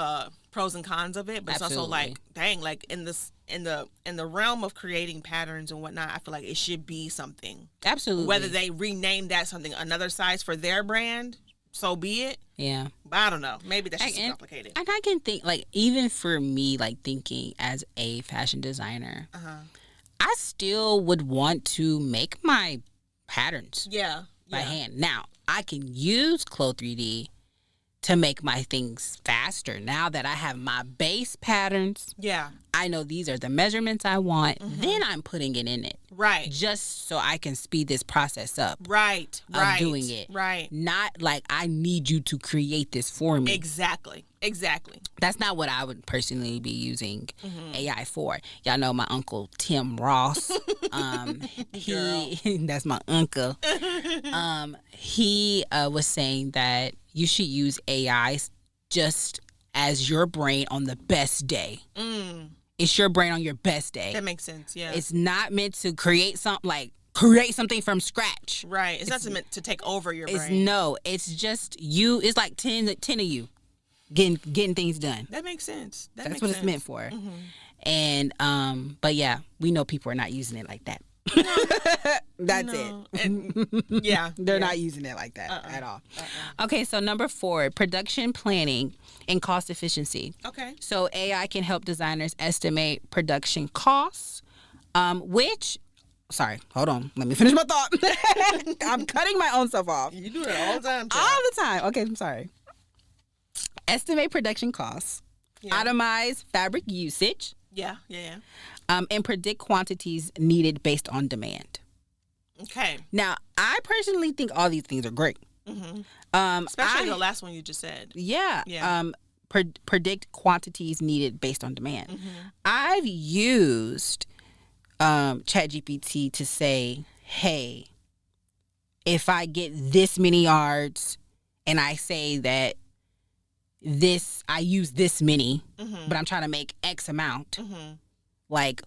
pros and cons of it, but it's also like, dang, like in the realm of creating patterns and whatnot, I feel like it should be something. Absolutely. Whether they rename that something another size for their brand, so be it. Yeah. But I don't know. Maybe that's just complicated. And I can think, like, even for me, like thinking as a fashion designer, I still would want to make my patterns by hand. Now, I can use Clo 3D to make my things faster. Now that I have my base patterns, I know these are the measurements I want, then I'm putting it in it. Right. Just so I can speed this process up. Right. Of doing it. Right. Not like I need you to create this for me. Exactly. That's not what I would personally be using AI for. Y'all know my uncle Tim Ross. That's my uncle. He was saying that you should use AI just as your brain on the best day. It's your brain on your best day. That makes sense. Yeah. It's not meant to create something from scratch. Right. It's not meant to take over your brain. It's just you. It's like 10 of you getting things done. That makes sense. That's what it's meant for. And but yeah, we know people are not using it like that. That's it. They're not using it like that at all. Okay, so number 4, production planning and cost efficiency. Okay. So AI can help designers estimate production costs, sorry, hold on. Let me finish my thought. I'm cutting my own stuff off. You do it all the time. All the time. Okay, I'm sorry. Estimate production costs. Itemize fabric usage. And predict quantities needed based on demand. Okay. Now, I personally think all these things are great. Especially the last one you just said. Yeah. Predict quantities needed based on demand. I've used ChatGPT to say, hey, if I get this many yards and I say that I use this many, but I'm trying to make X amount, like,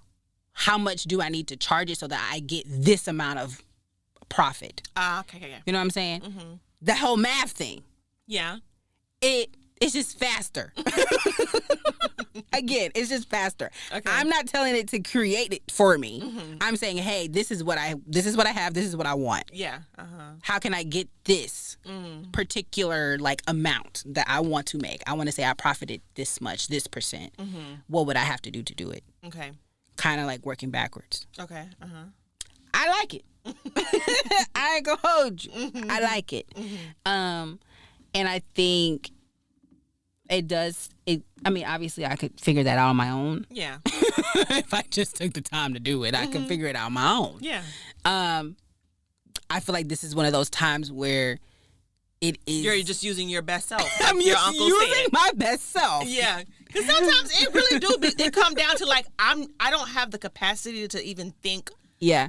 how much do I need to charge it so that I get this amount of profit? Okay. You know what I'm saying? The whole math thing. Yeah. It's just faster. Again, it's just faster. Okay. I'm not telling it to create it for me. I'm saying, hey, this is what I have. This is what I want. Yeah. How can I get this particular like amount that I want to make? I want to say I profited this much, this percent. What would I have to do it? Okay. Kind of like working backwards. Okay. I like it. I ain't gonna hold you. I like it. And I think it does. I mean, obviously, I could figure that out on my own. Yeah. If I just took the time to do it, I could figure it out on my own. Yeah. I feel like this is one of those times where it is. You're just using your best self. Like I'm using my best self. Yeah. Because sometimes it really do. It come down to like I don't have the capacity to even think. Yeah.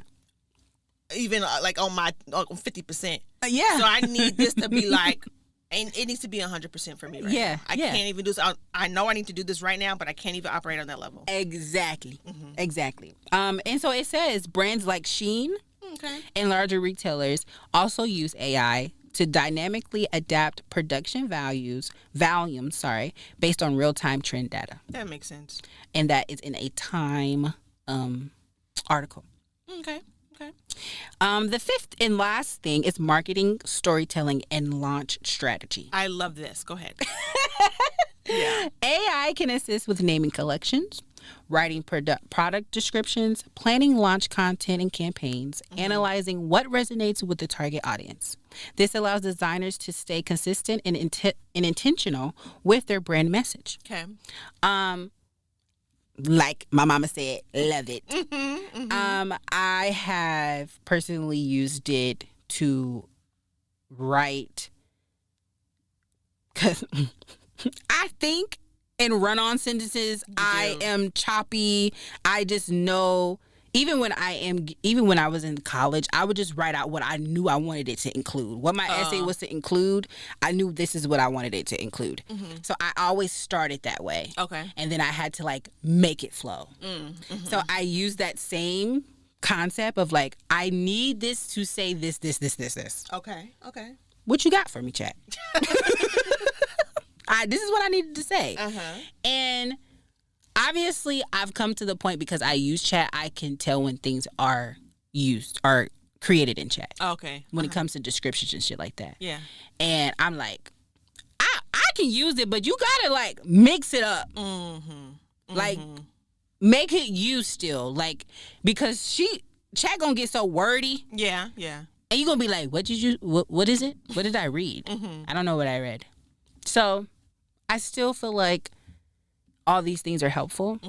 Even like on my 50%. Yeah. So I need this to be like. And it needs to be 100% for me right now. I can't even do this. I know I need to do this right now, but I can't even operate on that level. Exactly. Exactly. And so it says brands like Shein and larger retailers also use AI to dynamically adapt production volumes, based on real-time trend data. That makes sense. And that is in a Time article. Okay. The fifth and last thing is marketing, storytelling, and launch strategy. I love this. Go ahead. Yeah. AI can assist with naming collections, writing product descriptions, planning launch content and campaigns, analyzing what resonates with the target audience. This allows designers to stay consistent and intentional with their brand message. Okay. Like my mama said, love it. I have personally used it to write, because I think and run on sentences. I am choppy. I just know. Even when I was in college, I would just write out what I knew I wanted it to include. What my essay was to include, I knew this is what I wanted it to include. So I always started that way. Okay. And then I had to like make it flow. So I use that same concept of like, I need this to say this. Okay. What you got for me, chat? This is what I needed to say. And obviously, I've come to the point, because I use chat, I can tell when things are created in chat. Okay. When it comes to descriptions and shit like that. Yeah. And I'm like, I can use it, but you gotta like mix it up. Like, make it you still. Like, because chat gonna get so wordy. Yeah. And you gonna be like, what is it? What did I read? I don't know what I read. So I still feel like all these things are helpful.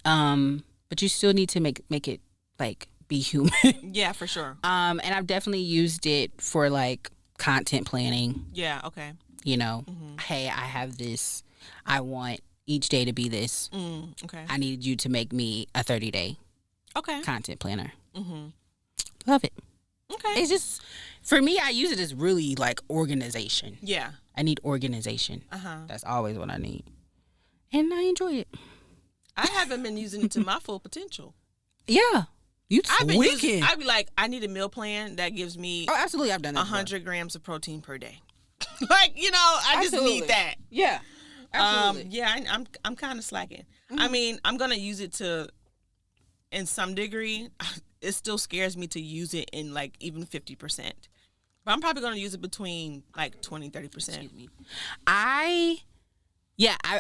But you still need to make it like be human. Yeah, for sure. And I've definitely used it for like content planning. Yeah, okay. You know, hey, I have this. I want each day to be this. Okay. I need you to make me a 30-day content planner. Love it. Okay. It's just, for me, I use it as really like organization. Yeah. I need organization. That's always what I need. And I enjoy it. I haven't been using it to my full potential. Yeah. I'd be like, I need a meal plan that gives me absolutely, I've done that 100 grams of protein per day. Like, you know, I just need that. Yeah. Absolutely. Yeah, I'm kind of slacking. I mean, I'm going to use it to, in some degree, it still scares me to use it in like even 50%. But I'm probably going to use it between like 20, 30%. Excuse me. I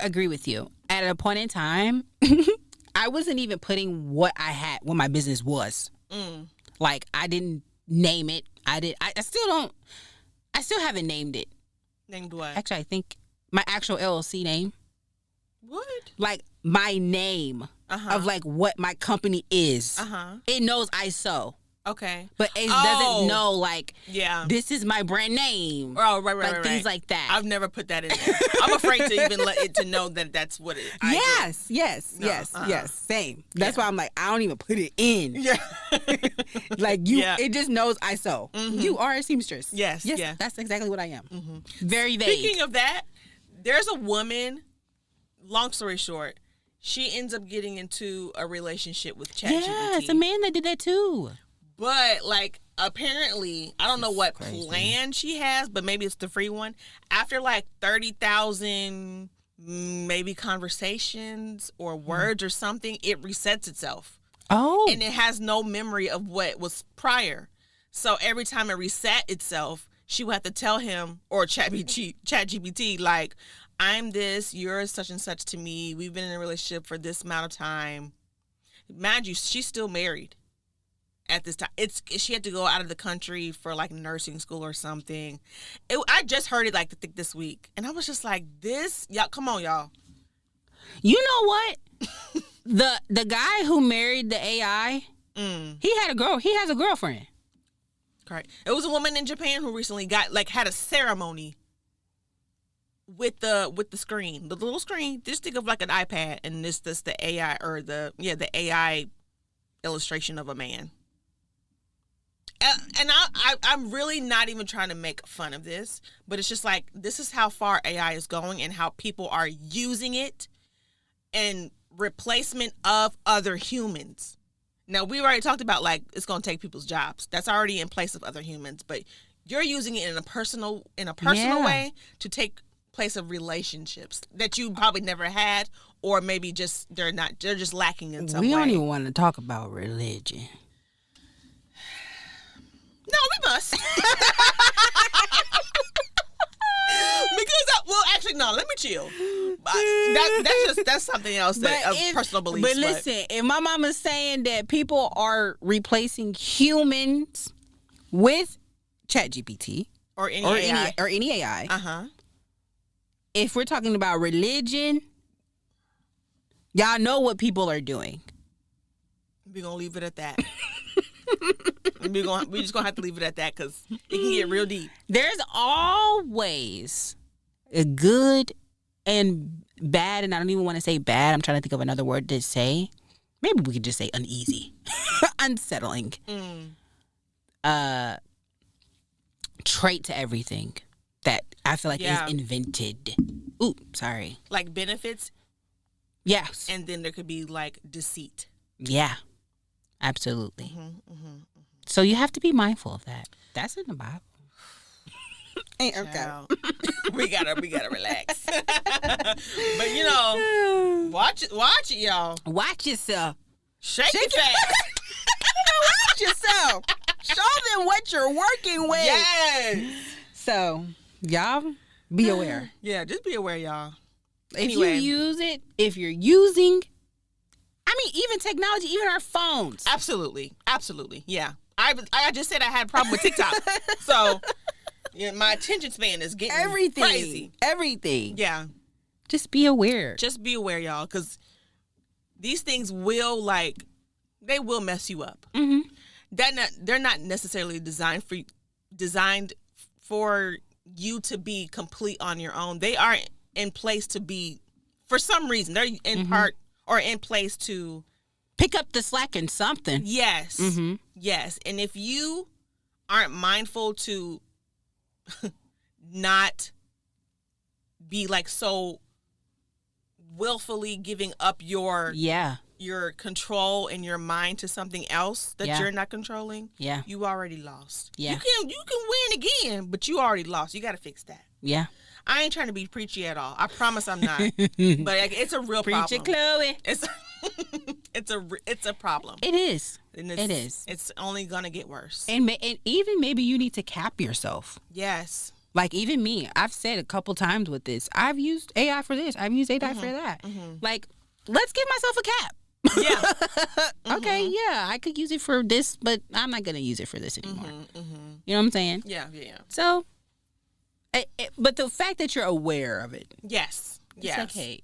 agree with you. At a point in time, I wasn't even putting what my business was. Like, I didn't name it. I still haven't named it. Named what? Actually, I think my actual LLC name. What? Like, my name of like what my company is. It knows I sew. Okay. But it doesn't know, like, this is my brand name. Oh, right. Like, things like that. I've never put that in there. I'm afraid to even let it to know that that's what it is. Yes. Same. That's why I'm like, I don't even put it in. Yeah. Like, it just knows I sew. You are a seamstress. Yes. That's exactly what I am. Very vague. Speaking of that, there's a woman, long story short, she ends up getting into a relationship with ChatGPT. Yeah, it's a man that did that too. But, like, apparently, I don't know what plan she has, but maybe it's the free one. After, like, 30,000 maybe conversations or words or something, it resets itself. Oh. And it has no memory of what was prior. So every time it reset itself, she would have to tell him, or ChatGPT, like, I'm this, you're such and such to me. We've been in a relationship for this amount of time. Mind you, she's still married at this time. She had to go out of the country for like nursing school or something. I just heard it like this week, and I was just like, y'all, come on, y'all. You know what? the guy who married the AI, he has a girlfriend. Correct. It was a woman in Japan who recently had a ceremony with the screen, the little screen. Just think of like an iPad, and this the AI or the AI illustration of a man. And I'm really not even trying to make fun of this, but it's just like, this is how far AI is going and how people are using it in replacement of other humans. Now, we already talked about, like, it's going to take people's jobs. That's already in place of other humans, but You're using it in a personal way to take place of relationships that you probably never had, or maybe just they're just lacking in some way. We don't even want to talk about religion. No, we must. Because actually, no. Let me chill. That's something else of personal beliefs. But listen, if my mama's saying that people are replacing humans with ChatGPT or any AI, if we're talking about religion, y'all know what people are doing. We're gonna leave it at that. we just gonna have to leave it at that because it can get real deep. There's always a good and bad, and I don't even want to say bad. I'm trying to think of another word to say. Maybe we could just say uneasy, unsettling. Trait to everything that I feel like is invented. Ooh, sorry. Like benefits. Yes. And then there could be like deceit. Yeah, absolutely. So you have to be mindful of that. That's in the Bible. Okay. we gotta relax. But watch it, y'all. Watch yourself. Shake it fast. Watch yourself. Show them what you're working with. Yes. So y'all be aware. Yeah, just be aware, y'all. If you use it, if you're using, even technology, even our phones. Absolutely. Yeah. I just said I had a problem with TikTok. So my attention span is getting crazy. Everything. Yeah. Just be aware. Just be aware, y'all, because these things will they will mess you up. They're not necessarily designed for you to be complete on your own. They are in place to be, for some reason, they're in part or in place to pick up the slack in something. Yes. Yes. And if you aren't mindful to not be so willfully giving up your control and your mind to something else that you're not controlling, you already lost. You can win again, but you already lost. You got to fix that. Yeah. I ain't trying to be preachy at all. I promise I'm not. But it's a real problem. Preacher Chloe. It's a problem. It is. It is. It's only gonna get worse. And even maybe you need to cap yourself. Yes. Like even me, I've said a couple times with this. I've used AI for this. I've used AI for that. Like, let's give myself a cap. Yeah. Okay. Yeah, I could use it for this, but I'm not gonna use it for this anymore. You know what I'm saying? Yeah. So, but the fact that you're aware of it. Yes. It's like, hey,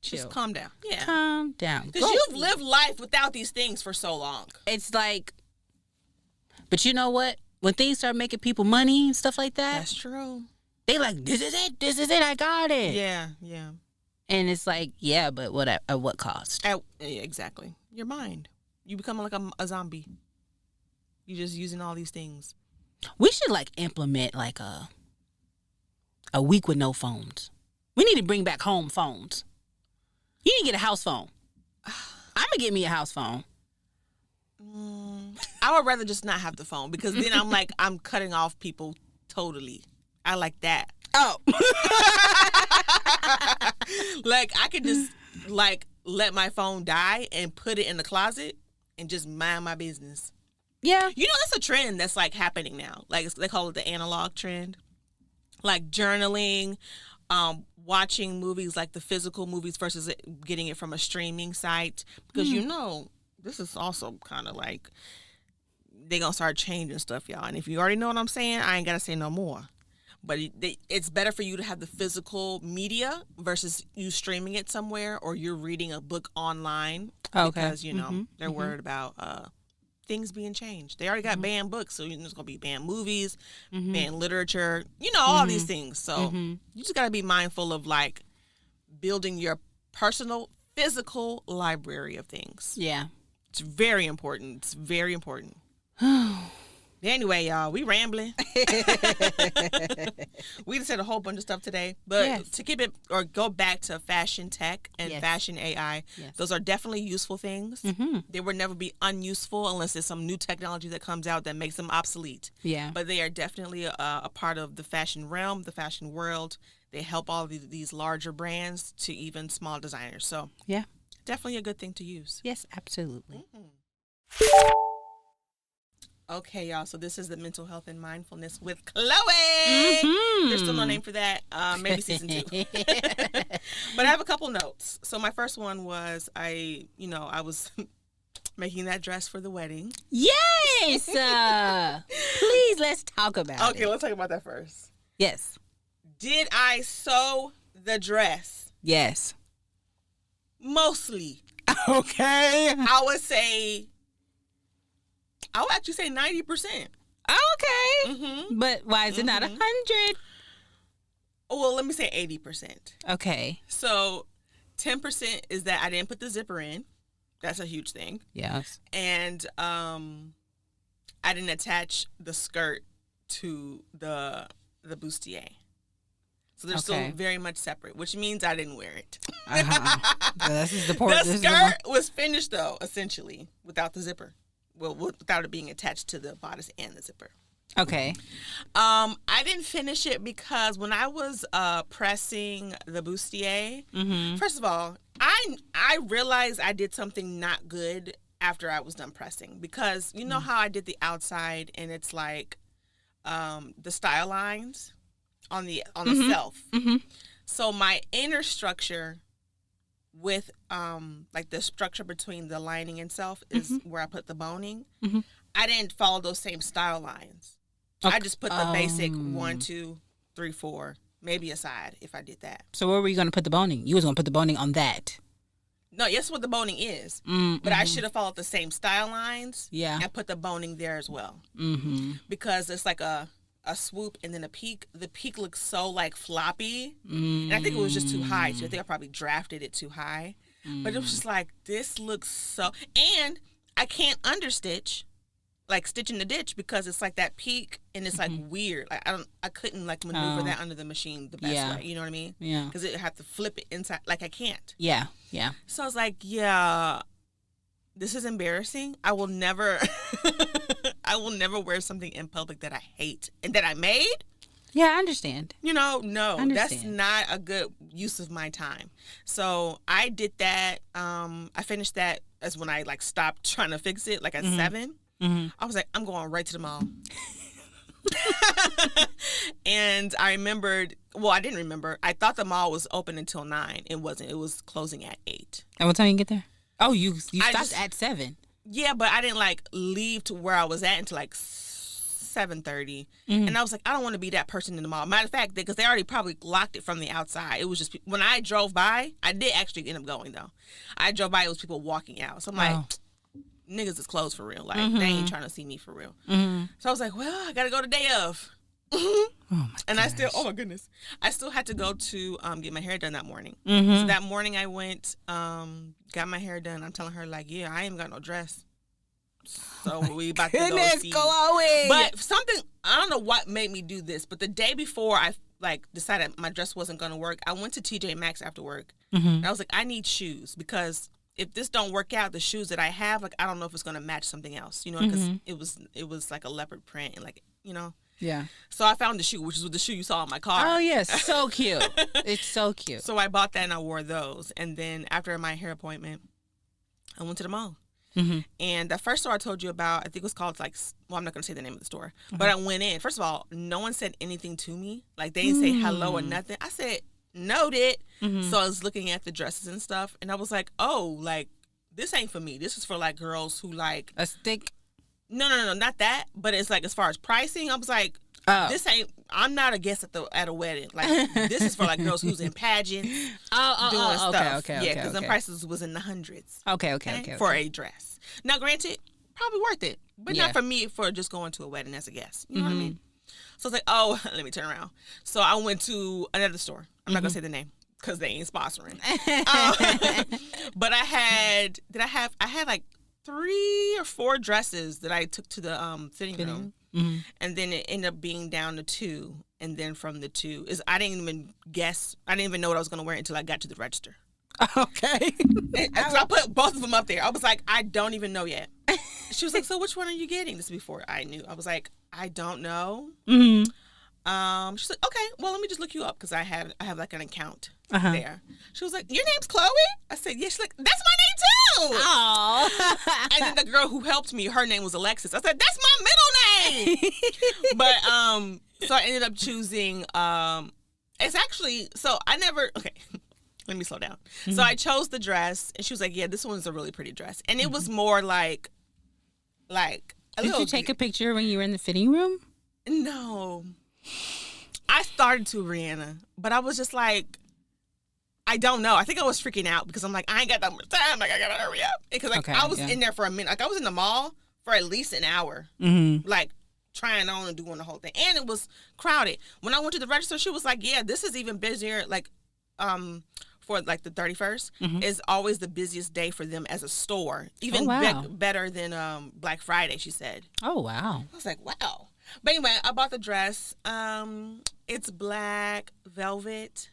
chill. Just calm down. Yeah. Calm down. Because you've lived life without these things for so long. It's like, but you know what? When things start making people money and stuff like that. That's true. They like, this is it, I got it. Yeah. And it's like, yeah, but at what cost? Exactly. Your mind. You become like a zombie. You're just using all these things. We should implement a week with no phones. We need to bring back home phones. You need to get a house phone. I'm going to get me a house phone. I would rather just not have the phone because then I'm cutting off people totally. I like that. Oh. I could just let my phone die and put it in the closet and just mind my business. Yeah. That's a trend that's happening now. They call it the analog trend. Journaling, watching movies, the physical movies versus getting it from a streaming site. Because this is also kind of they gonna start changing stuff, y'all. And if you already know what I'm saying, I ain't gotta say no more. But it's better for you to have the physical media versus you streaming it somewhere or you're reading a book online. Okay. Because, they're worried about things being changed. They already got banned books, so there's going to be banned movies, banned literature, all these things. So you just got to be mindful of building your personal physical library of things. Yeah. It's very important. It's very important. Anyway, y'all, we rambling. We just said a whole bunch of stuff today. But to keep it or go back to fashion tech and fashion AI, those are definitely useful things. They will never be unuseful unless there's some new technology that comes out that makes them obsolete. Yeah. But they are definitely a part of the fashion realm, the fashion world. They help all of these larger brands to even small designers. So, yeah, definitely a good thing to use. Yes, absolutely. Okay, y'all. So this is the mental health and mindfulness with Chloe. There's still no name for that. Maybe season 2. But I have a couple notes. So my first one was I was making that dress for the wedding. Yes. Please, let's talk about it. Okay, let's talk about that first. Yes. Did I sew the dress? Yes. Mostly. Okay. I would actually say 90%. Okay. But why is it not 100? Well, let me say 80%. Okay. So 10% is that I didn't put the zipper in. That's a huge thing. Yes. And I didn't attach the skirt to the bustier. So they're still very much separate, which means I didn't wear it. This is the skirt was finished, though, essentially, without the zipper. Well, without it being attached to the bodice and the zipper. Okay. I didn't finish it because when I was pressing the bustier, first of all, I realized I did something not good after I was done pressing because you know how I did the outside and it's like the style lines on the self. So my inner structure with like the structure between the lining and self is where I put the boning. I didn't follow those same style lines. Okay. I just put the basic 1, 2, 3, 4, maybe a side if I did that. So where were you going to put the boning? You was going to put the boning on that. No, that's what the boning is. But I should have followed the same style lines. Yeah. And put the boning there as well. Because it's like a swoop and then a peak. The peak looks so like floppy. And I think it was just too high. So I think I probably drafted it too high. But it was just like, this looks so... And I can't understitch, like stitch in the ditch because it's like that peak and it's like weird. Like I couldn't like maneuver that under the machine the best way. You know what I mean? Yeah. Because it had to flip it inside. Like I can't. Yeah. Yeah. So I was like, yeah, this is embarrassing. I will never wear something in public that I hate and that I made. Yeah, I understand. You know, no, that's not a good use of my time. So I did that. I finished that as when I like stopped trying to fix it, like at 7. I was like, I'm going right to the mall. And I remembered, well, I didn't remember. I thought the mall was open until 9. It wasn't. It was closing at 8. And what time you get there? Oh, you stopped at 7. Yeah, but I didn't like leave to where I was at until like 7:30. And I was like, I don't want to be that person in the mall. Matter of fact, because they already probably locked it from the outside. It was just, when I drove by, I did actually end up going though. I drove by, it was people walking out. So I'm like, niggas is closed for real. Like, they ain't trying to see me for real. So I was like, well, I got to go the day of. And I still, oh my goodness, I still had to go to get my hair done that morning. So that morning I went, got my hair done. I'm telling her like, yeah, I ain't got no dress. So we about to go see. But something, I don't know what made me do this, but the day before I like decided my dress wasn't going to work, I went to TJ Maxx after work. And I was like, I need shoes because if this don't work out, the shoes that I have, like, I don't know if it's going to match something else, you know, because it was like a leopard print and like, you know. Yeah. So I found the shoe, which is the shoe you saw in my car. Oh, yes. So cute. It's so cute. So I bought that and I wore those. And then after my hair appointment, I went to the mall. And the first store I told you about, I think it was called like, well, I'm not going to say the name of the store, but I went in. First of all, no one said anything to me. Like they didn't say hello or nothing. I said, noted. So I was looking at the dresses and stuff and I was like, oh, like this ain't for me. This is for like girls who like a stick. No, not that. But it's like as far as pricing, I was like, this ain't. I'm not a guest at a wedding. Like this is for like girls who's in pageants, doing stuff. Okay, yeah, because the prices was in the hundreds. Okay. For a dress. Now, granted, probably worth it, but not for me for just going to a wedding as a guest. You know what I mean? So I was like, oh, let me turn around. So I went to another store. I'm not gonna say the name because they ain't sponsoring. But I had like 3 or 4 dresses that I took to the fitting room. Mm-hmm. And then it ended up being down to 2. And then from the 2 is I didn't even know what I was going to wear until I got to the register. Okay. So I put both of them up there. I was like, I don't even know yet. She was like, so which one are you getting? This is before I knew. I was like, I don't know. Mm-hmm. She's like, okay, well, let me just look you up because I have like an account there. She was like, your name's Chloe? I said, yeah. She's like, that's my name too. Oh. And then the girl who helped me, her name was Alexis. I said, that's my middle name. But so I ended up choosing. It's actually okay. Let me slow down. Mm-hmm. So I chose the dress, and she was like, yeah, this one's a really pretty dress, and it was more like. Did you take a picture when you were in the fitting room? No. I started to, Rihanna, but I was just like, I don't know. I think I was freaking out because I'm like, I ain't got that much time. Like, I gotta hurry up. Because I was in there for a minute. Like, I was in the mall for at least an hour. Mm-hmm. Like, trying on and doing the whole thing. And it was crowded. When I went to the register, she was like, yeah, this is even busier. Like, for like the 31st is always the busiest day for them as a store. Even better than Black Friday, she said. Oh, wow. I was like, wow. But anyway, I bought the dress. It's black velvet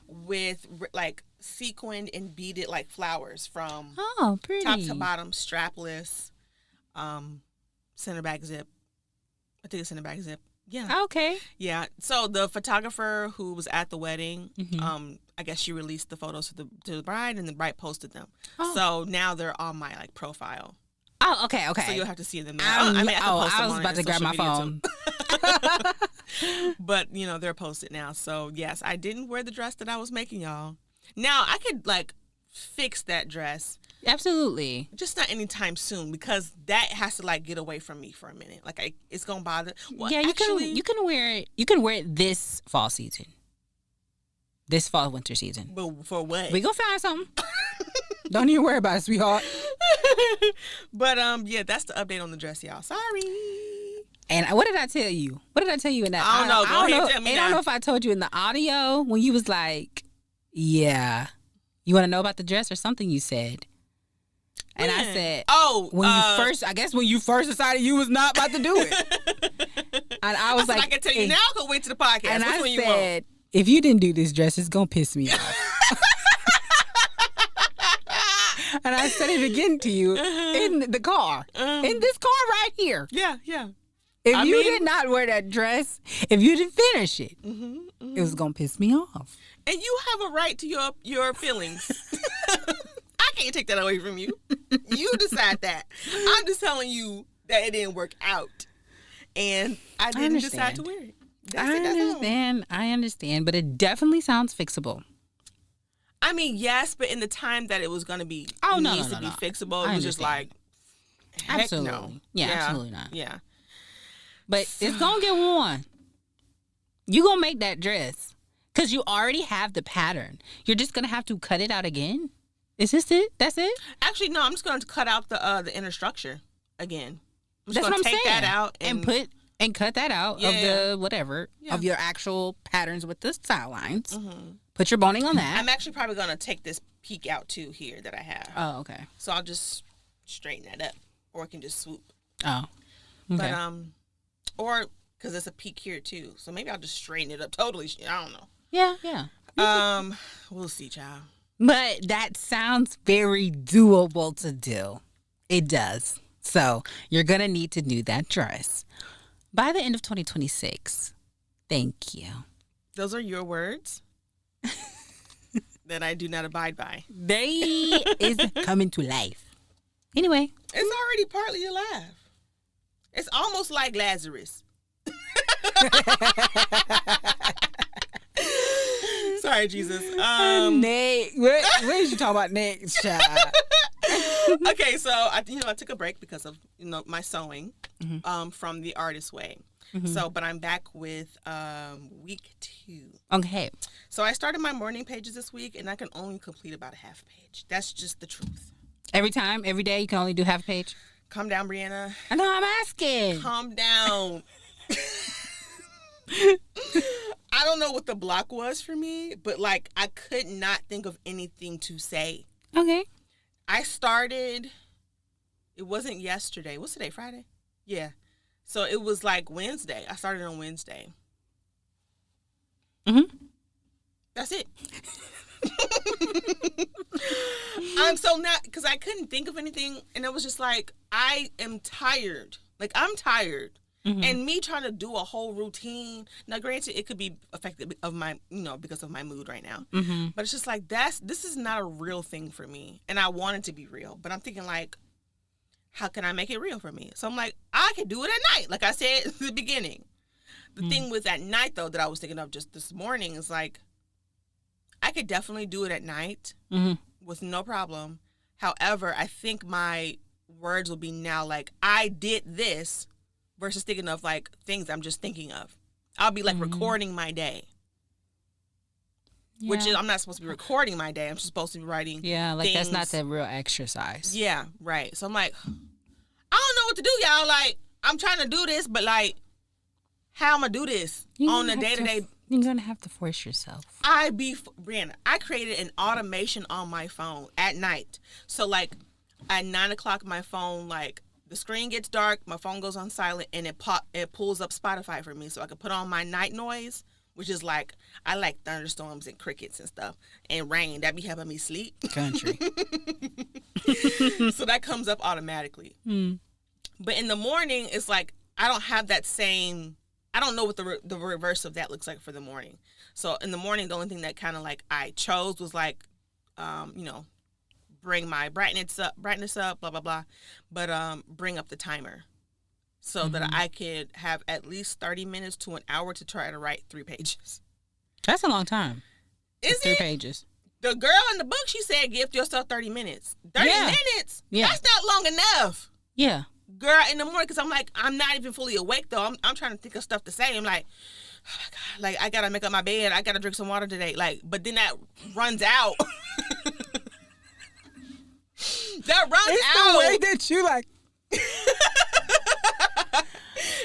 with like sequined and beaded like flowers from pretty. top to bottom, strapless, center back zip. I think it's center back zip. Yeah. Okay. Yeah. So the photographer who was at the wedding, I guess she released the photos to the bride, and the bride posted them. Oh. So now they're on my like profile. Oh, okay. So you'll have to see them there. I was about to grab my phone. But, they're posted now. So, yes, I didn't wear the dress that I was making, y'all. Now, I could, like, fix that dress. Absolutely. Just not anytime soon, because that has to, like, get away from me for a minute. Like, it's going to bother. Well, yeah, you can wear it. You can wear it this fall season. This fall, winter season. But for what? We gonna find something. Don't even worry about it, sweetheart. But, yeah, that's the update on the dress, y'all. Sorry. And what did I tell you? What did I tell you in that? I don't know. Go ahead, tell me. I don't know if I told you in the audio when you was like, yeah, you want to know about the dress or something you said. And I said, when you first decided you was not about to do it. And I was like, I can tell you now, go wait to the podcast. And Which I one you said, if you didn't do this dress, it's going to piss me off. And I said it again to you in the car. In this car right here. Yeah. If you did not wear that dress, if you didn't finish it, it was going to piss me off. And you have a right to your feelings. I can't take that away from you. You decide that. I'm just telling you that it didn't work out. And I didn't decide to wear it. I understand, but it definitely sounds fixable. I mean, yes, but in the time that it was going to be be fixable, it was just like, heck absolutely. No. Yeah, absolutely not. Yeah. But it's going to get worn. You're going to make that dress because you already have the pattern. You're just going to have to cut it out again. Is this it? That's it? Actually, no, I'm just going to cut out the inner structure again. That's what I'm saying. Take that out and cut that out of the whatever of your actual patterns with the style lines. Put your boning on that. I'm actually probably going to take this peak out too here that I have. Oh, okay. So I'll just straighten that up, or I can just swoop. Oh, okay. But or because there's a peak here too, so maybe I'll just straighten it up totally. I don't know. Yeah. We'll see, child. But that sounds very doable to do. It does. So you're gonna need to do that dress by the end of 2026. Thank you. Those are your words that I do not abide by. They is coming to life. Anyway. It's already partly alive. It's almost like Lazarus. Sorry, Jesus. Nate, what is you talking about next, child? Okay, so I took a break because of my sewing from the Artist Way. So, but I'm back with week 2. Okay. So I started my morning pages this week, and I can only complete about a half page. That's just the truth. Every day, you can only do half a page? Calm down, Brianna. I know, I'm asking. Calm down. I don't know what the block was for me, but like I could not think of anything to say. Okay. I started, it wasn't yesterday. What's today, Friday? Yeah. So it was like Wednesday. I started on Wednesday. Mm-hmm. That's it. I'm so not, because I couldn't think of anything, and it was just like, I am tired. Like, I'm tired. Mm-hmm. And me trying to do a whole routine. Now, granted, it could be affected of my, because of my mood right now. Mm-hmm. But it's just like, this is not a real thing for me. And I want it to be real. But I'm thinking like, how can I make it real for me? So I'm like, I can do it at night. Like I said at the beginning. The thing with at night, though, that I was thinking of just this morning is like, I could definitely do it at night with no problem. However, I think my words will be now like, I did this, versus thinking of like things I'm just thinking of. I'll be like recording my day. Yeah. Which is, I'm not supposed to be recording my day. I'm just supposed to be writing like things. That's not the real exercise. Yeah, right. So I'm like, I don't know what to do, y'all. Like, I'm trying to do this, but like, how am I do this on a day-to-day? You're going to have to force yourself. Brianna, I created an automation on my phone at night. So like at 9 o'clock, my phone, like the screen gets dark, my phone goes on silent, and it pulls up Spotify for me so I can put on my night noise, which is like, I like thunderstorms and crickets and stuff, and rain. That be helping me sleep. Country. So that comes up automatically. But in the morning, it's like, I don't have that same, I don't know what the reverse of that looks like for the morning. So in the morning, the only thing that kind of like I chose was like, bring my brightness up, blah, blah, blah. But bring up the timer so that I could have at least 30 minutes to an hour to try to write 3 pages. That's a long time. Is it? 3 pages. The girl in the book, she said, give yourself 30 minutes. 30 minutes? Yeah. That's not long enough. Yeah. Girl, in the morning, because I'm like, I'm not even fully awake, though. I'm trying to think of stuff to say. I'm like, oh, my God. Like, I got to make up my bed. I got to drink some water today. Like, but then that runs out. That runs out. It's the way that you like.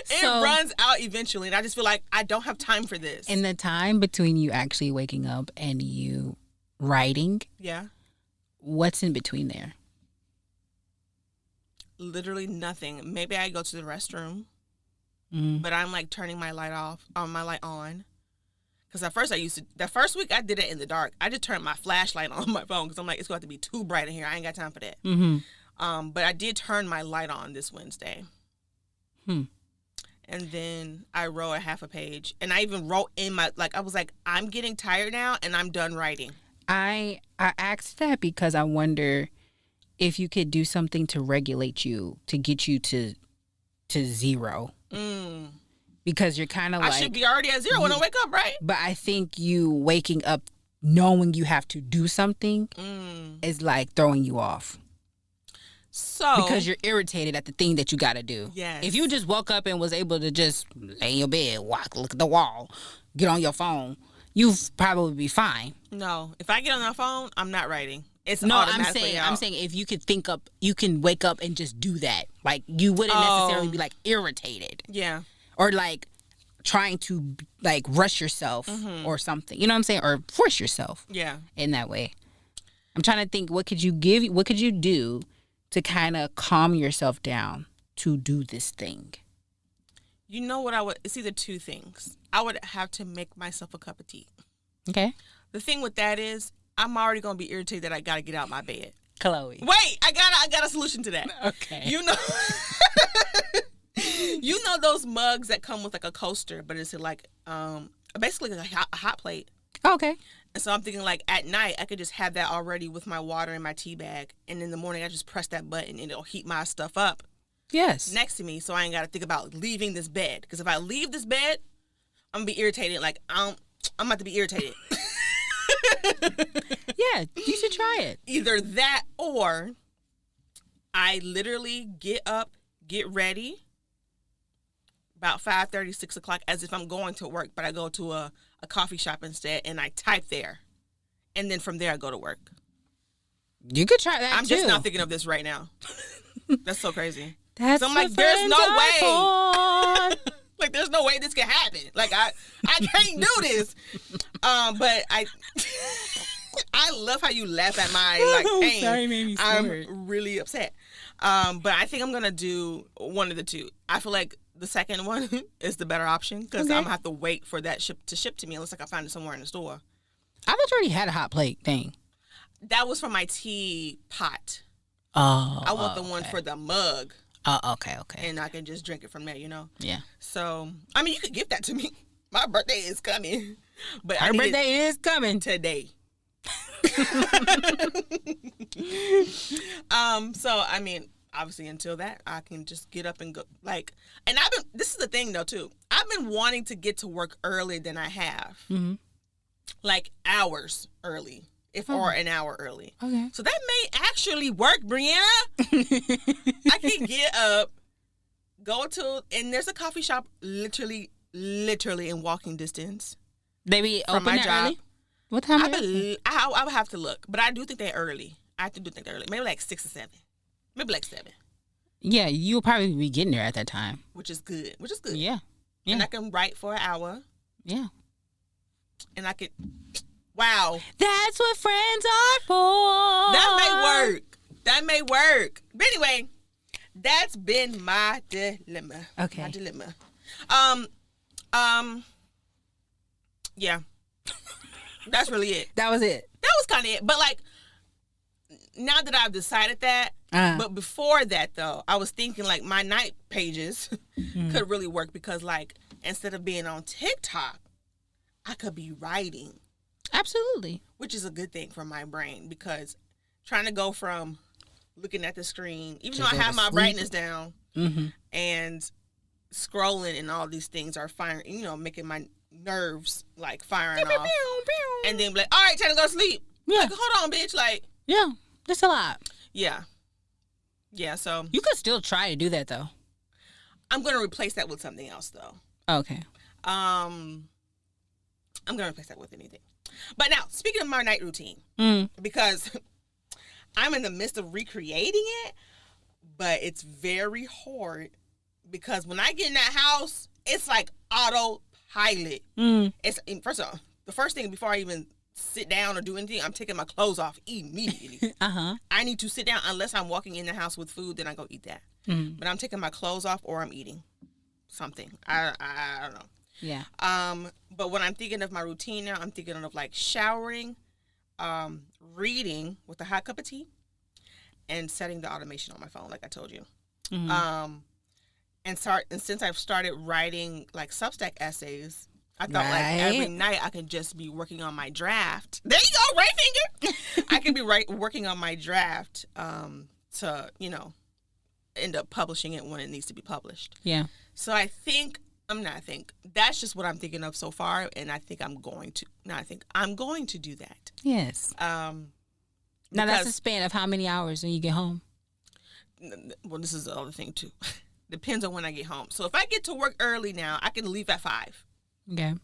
It runs out eventually, and I just feel like I don't have time for this. In the time between you actually waking up and you writing, what's in between there? Literally nothing. Maybe I go to the restroom, but I'm like turning my light off, my light on. Because at first the first week I did it in the dark. I just turned my flashlight on my phone because I'm like, it's going to have to be too bright in here. I ain't got time for that. But I did turn my light on this Wednesday. And then I wrote a half a page. And I even wrote in my, like, I was like, I'm getting tired now and I'm done writing. I asked that because I wonder if you could do something to regulate you, to get you to zero. Because you're kind of like... I should be already at zero when I wake up, right? But I think you waking up knowing you have to do something is like throwing you off. So... Because you're irritated at the thing that you got to do. Yes. If you just woke up and was able to just lay in your bed, look at the wall, get on your phone, you'd probably be fine. No. If I get on my phone, I'm not writing. It's no, automatically I'm saying if you could think up, you can wake up and just do that. Like, you wouldn't necessarily be like irritated. Yeah. Or like trying to like rush yourself or something. You know what I'm saying? Or force yourself. Yeah. In that way. I'm trying to think, what could you do to kind of calm yourself down to do this thing? You know what it's either 2 things. I would have to make myself a cup of tea. Okay. The thing with that is, I'm already going to be irritated that I got to get out my bed. Chloe. Wait, I got a solution to that. Okay. You know those mugs that come with like a coaster, but it's like basically like a hot plate. Okay. And so I'm thinking like at night I could just have that already with my water and my tea bag, and in the morning I just press that button and it'll heat my stuff up. Yes. Next to me, so I ain't got to think about leaving this bed. Because if I leave this bed, I'm gonna be irritated. Like I'm about to be irritated. Yeah, you should try it. Either that or I literally get up, get ready about 5:30, 6 o'clock as if I'm going to work, but I go to a coffee shop instead and I type there. And then from there I go to work. You could try that I'm too. just not thinking of this right now. That's so crazy. That's so I'm like, there's no way. Like, there's no way this can happen. Like, I can't do this. But I love how you laugh at my pain. Sorry, made me I'm really upset. But I think I'm gonna do one of the two. I feel like the second one is the better option because I'm gonna have to wait for that ship to me unless I can find it somewhere in the store. I thought you already had a hot plate thing. That was for my tea pot. Oh, I want the one for the mug. Oh, okay. And I can just drink it from there, you know? Yeah. So, I mean, you could give that to me. My birthday is coming. But her birthday is coming. Today. So, I mean, obviously until that, I can just get up and go. Like, and this is the thing though, too. I've been wanting to get to work earlier than I have. Mm-hmm. Like hours early. Or an hour early. Okay. So that may actually work, Brianna. I can get up, and there's a coffee shop literally in walking distance. They be from open my that job. Early? What time I would have to look, but I do think they're early. Maybe like 6 or 7. Maybe like 7. Yeah, you'll probably be getting there at that time. Which is good. Yeah. And I can write for an hour. Yeah. And I could... Wow. That's what friends are for. That may work. But anyway, that's been my dilemma. Okay. My dilemma. Yeah. That's really it. That was it. That was kind of it. But like, now that I've decided that, but before that though, I was thinking like my night pages could really work because like, instead of being on TikTok, I could be writing. Absolutely. Which is a good thing for my brain because trying to go from looking at the screen, even though I have my brightness down and scrolling and all these things are firing, making my nerves like firing off. And then be like, all right, time to go to sleep. Yeah. Like, hold on, bitch. Like, yeah, that's a lot. Yeah. Yeah, so. You could still try to do that though. I'm going to replace that with something else though. Okay. I'm going to replace that with anything. But now, speaking of my night routine, because I'm in the midst of recreating it, but it's very hard because when I get in that house, it's like autopilot. It's first of all, the first thing before I even sit down or do anything, I'm taking my clothes off immediately. I need to sit down unless I'm walking in the house with food, then I go eat that. But I'm taking my clothes off or I'm eating something. I don't know. Yeah. But when I'm thinking of my routine now, I'm thinking of like showering, reading with a hot cup of tea, and setting the automation on my phone, like I told you. And since I've started writing like Substack essays, I thought like every night I could just be working on my draft. There you go, right finger. I could be working on my draft to end up publishing it when it needs to be published. Yeah. So that's just what I'm thinking of so far, and I think I'm going to do that. Yes. Now that's a span of how many hours when you get home? Well, this is the other thing too. Depends on when I get home. So if I get to work early now, I can leave at 5. Okay.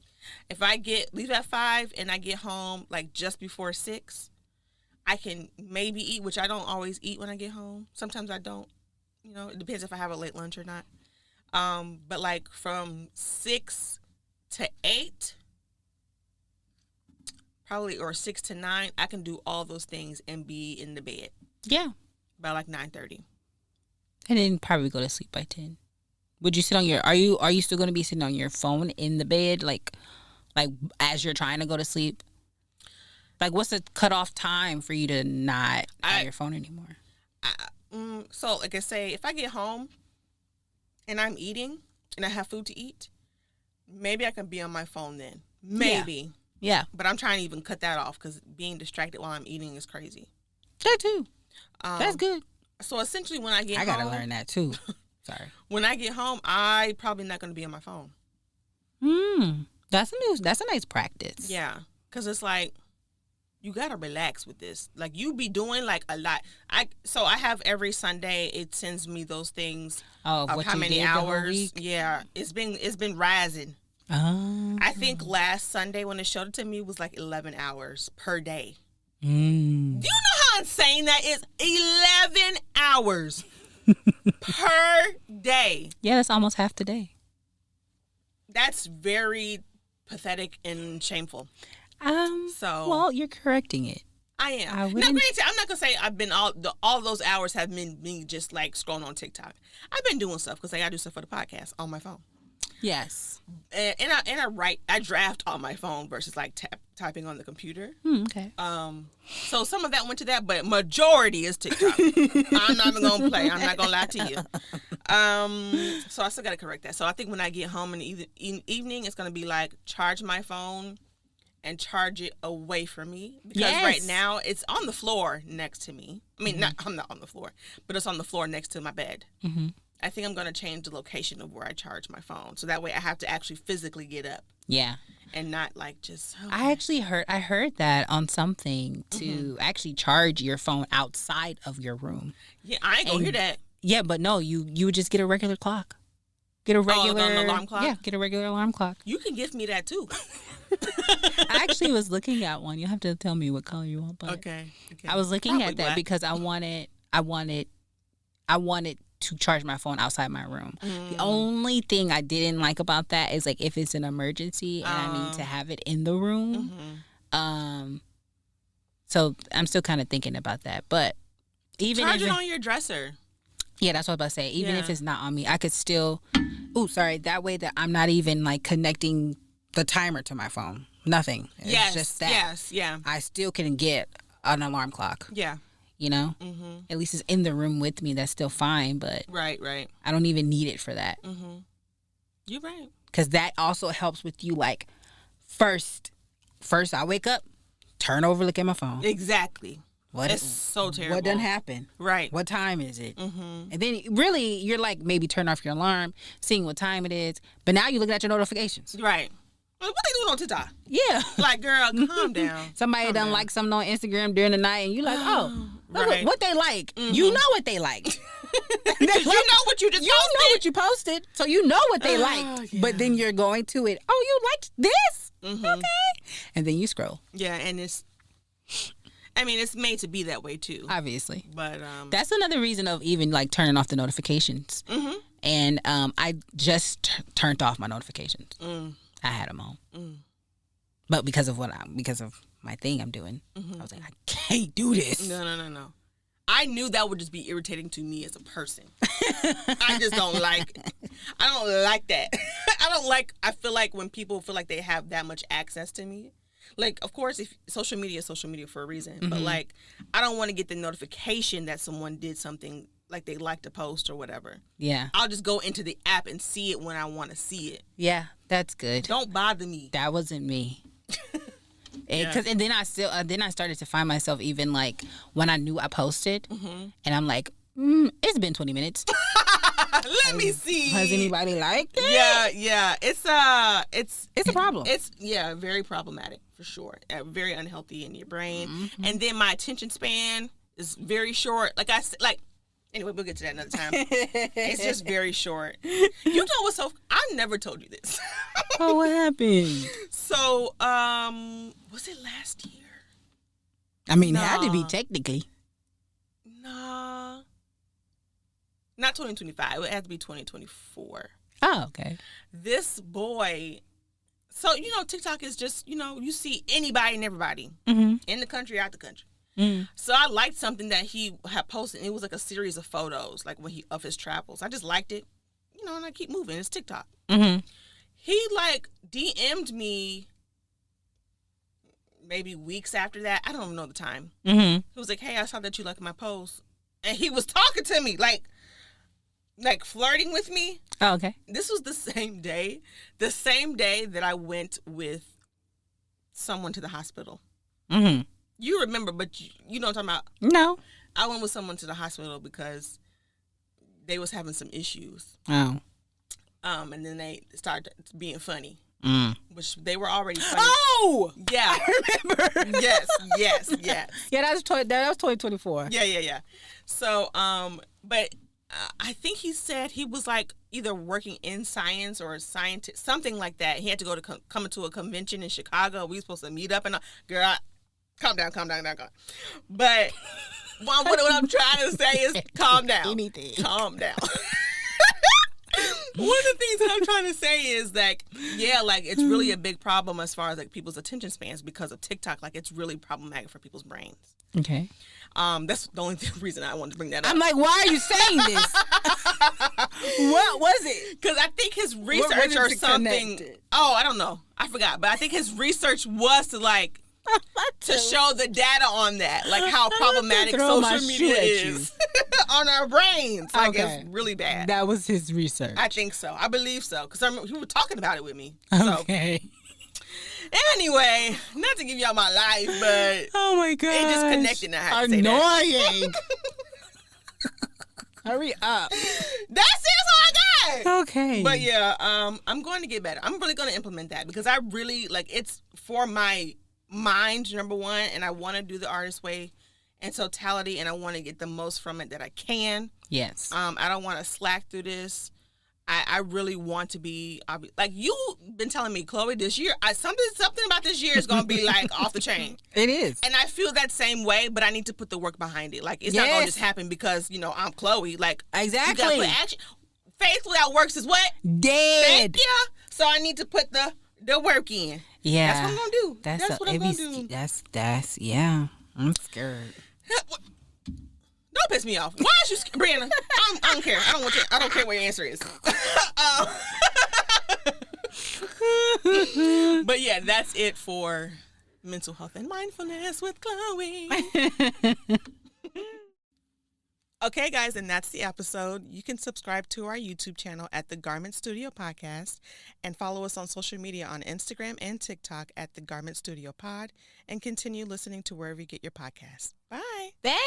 If I leave at 5 and I get home like just before 6, I can maybe eat, which I don't always eat when I get home. Sometimes I don't. It depends if I have a late lunch or not. But like from 6 to 8, probably, or 6 to 9, I can do all those things and be in the bed. Yeah. By like 9:30. And then probably go to sleep by 10. Would you sit on are you still going to be sitting on your phone in the bed, like as you're trying to go to sleep? Like, what's the cutoff time for you to not have your phone anymore? So, like I say, if I get home and I'm eating and I have food to eat, maybe I can be on my phone then. Maybe. Yeah. But I'm trying to even cut that off because being distracted while I'm eating is crazy. That too. That's good. So essentially when I get home. I got to learn that too. Sorry. When I get home, I probably not going to be on my phone. That's a nice practice. Yeah. Because it's like, you got to relax with this. Like, you be doing like a lot. So I have every Sunday, it sends me those things of how many hours. Yeah. It's been rising. Oh. I think last Sunday when it showed it to me was like 11 hours per day. Do you know how insane that is? 11 hours per day. Yeah, that's almost half the day. That's very pathetic and shameful. Well, you're correcting it. I am. Now, granted, I'm not gonna say I've been all those hours have been me just like scrolling on TikTok. I've been doing stuff because I gotta do stuff for the podcast on my phone. Yes. And I draft on my phone versus like typing on the computer. Okay. So some of that went to that, but majority is TikTok. I'm not even gonna play. I'm not gonna lie to you. So I still gotta correct that. So I think when I get home in the evening, it's gonna be like charge my phone and charge it away from me, because right now it's on the floor next to me. I mean, I'm not on the floor, but it's on the floor next to my bed. Mm-hmm. I think I'm going to change the location of where I charge my phone, so that way I have to actually physically get up. Yeah. And not like just. Okay. I heard that on something to actually charge your phone outside of your room. Yeah, I ain't gonna hear that. Yeah, but no, you would just get a regular clock. Get a regular alarm clock. Yeah, get a regular alarm clock. You can gift me that too. I actually was looking at one. You have to tell me what color you want. But okay. I was looking at that because I wanted to charge my phone outside my room. The only thing I didn't like about that is like if it's an emergency and I need to have it in the room. So I'm still kind of thinking about that. But even charge it on your dresser. Yeah, that's what I was about to say. Even if it's not on me, I could still. That way that I'm not even like connecting the timer to my phone. Nothing. It's just that. Yes. Yeah. I still can get an alarm clock. Yeah. You know, at least it's in the room with me. That's still fine, but right. I don't even need it for that. You're right, because that also helps with you. Like, first I wake up, turn over, look at my phone. Exactly. It's so terrible. What done happened? Right. What time is it? And then really, you're like maybe turn off your alarm, seeing what time it is. But now you're looking at your notifications. Right. What they doing on TikTok? Yeah. Like, girl, calm down. Somebody done like something on Instagram during the night, and you like, right. What they like. You know what they liked. You know what you just posted. You know what you posted, so you know what they liked. Yeah. But then you're going to it, you liked this? Okay. And then you scroll. Yeah, and it's made to be that way too. Obviously. But that's another reason of even like turning off the notifications. And I just turned off my notifications. I had them on. But because of my thing I'm doing, I was like, I can't do this. No. I knew that would just be irritating to me as a person. I just don't like that. I feel like when people feel like they have that much access to me, like, of course, if social media is social media for a reason, but like, I don't want to get the notification that someone did something, like they liked a post or whatever. Yeah. I'll just go into the app and see it when I want to see it. Yeah, that's good. Don't bother me. That wasn't me. And then I started to find myself even like when I knew I posted, and I'm like, it's been 20 minutes. Let me see. Has anybody liked it? Yeah. It's a problem. It's very problematic for sure. Very unhealthy in your brain. And then my attention span is very short. Anyway, we'll get to that another time. It's just very short. You know what's I never told you this. Oh, what happened? So, was it last year? I mean, it had to be technically. Nah. Not 2025. It had to be 2024. Oh, okay. This boy. So, TikTok is just, you see anybody and everybody in the country, out the country. So I liked something that he had posted. It was like a series of photos, like of his travels. I just liked it, and I keep moving. It's TikTok. He like DM'd me maybe weeks after that. I don't even know the time. He was like, "Hey, I saw that you liked my post," and he was talking to me like flirting with me. Oh, okay. This was the same day that I went with someone to the hospital. You remember, but you know what I'm talking about? No. I went with someone to the hospital because they was having some issues. Oh. And then they started being funny. Which they were already funny. Oh! Yeah. I remember. Yes. Yeah, that was 2024. Yeah. So, but I think he said he was like either working in science or a scientist, something like that. He had to go to come to a convention in Chicago. We were supposed to meet up and girl, calm down. But what I'm trying to say is calm down. Anything. Calm down. One of the things that I'm trying to say is like, yeah, like it's really a big problem as far as like people's attention spans because of TikTok. Like it's really problematic for people's brains. Okay. That's the only reason I wanted to bring that up. I'm like, why are you saying this? What was it? Because I think his research or something. Oh, I don't know. I forgot. But I think his research was to like to show the data on that, like how problematic social media is on our brains. Like it's really bad. That was his research. I think so. I believe so. Because he was talking about it with me. Okay. So. Anyway, not to give y'all my life, but oh my god, it just connected. And I had to say annoying. Hurry up. That's all I got. Okay. But yeah, I'm going to get better. I'm really going to implement that because I really like it's for my mind, number one, and I want to do the artist way in totality, and I want to get the most from it that I can. Yes. I don't want to slack through this. I really want to be like you've been telling me, Chloe, this year something about this year is gonna be like off the chain. It is, and I feel that same way, but I need to put the work behind it. Like it's not gonna just happen because I'm Chloe. Like exactly, you gotta put action. Faith without works is what? Dead. Thank you. So I need to put the work in. Yeah, that's what I'm gonna do. That's what I'm gonna do. That's yeah. I'm scared. Don't piss me off. Why is you, Brianna? I don't care. I don't care what your answer is. But yeah, that's it for mental health and mindfulness with Chloe. Okay, guys, and that's the episode. You can subscribe to our YouTube channel at The Garment Studio Podcast and follow us on social media on Instagram and TikTok at The Garment Studio Pod and continue listening to wherever you get your podcasts. Bye. Thanks.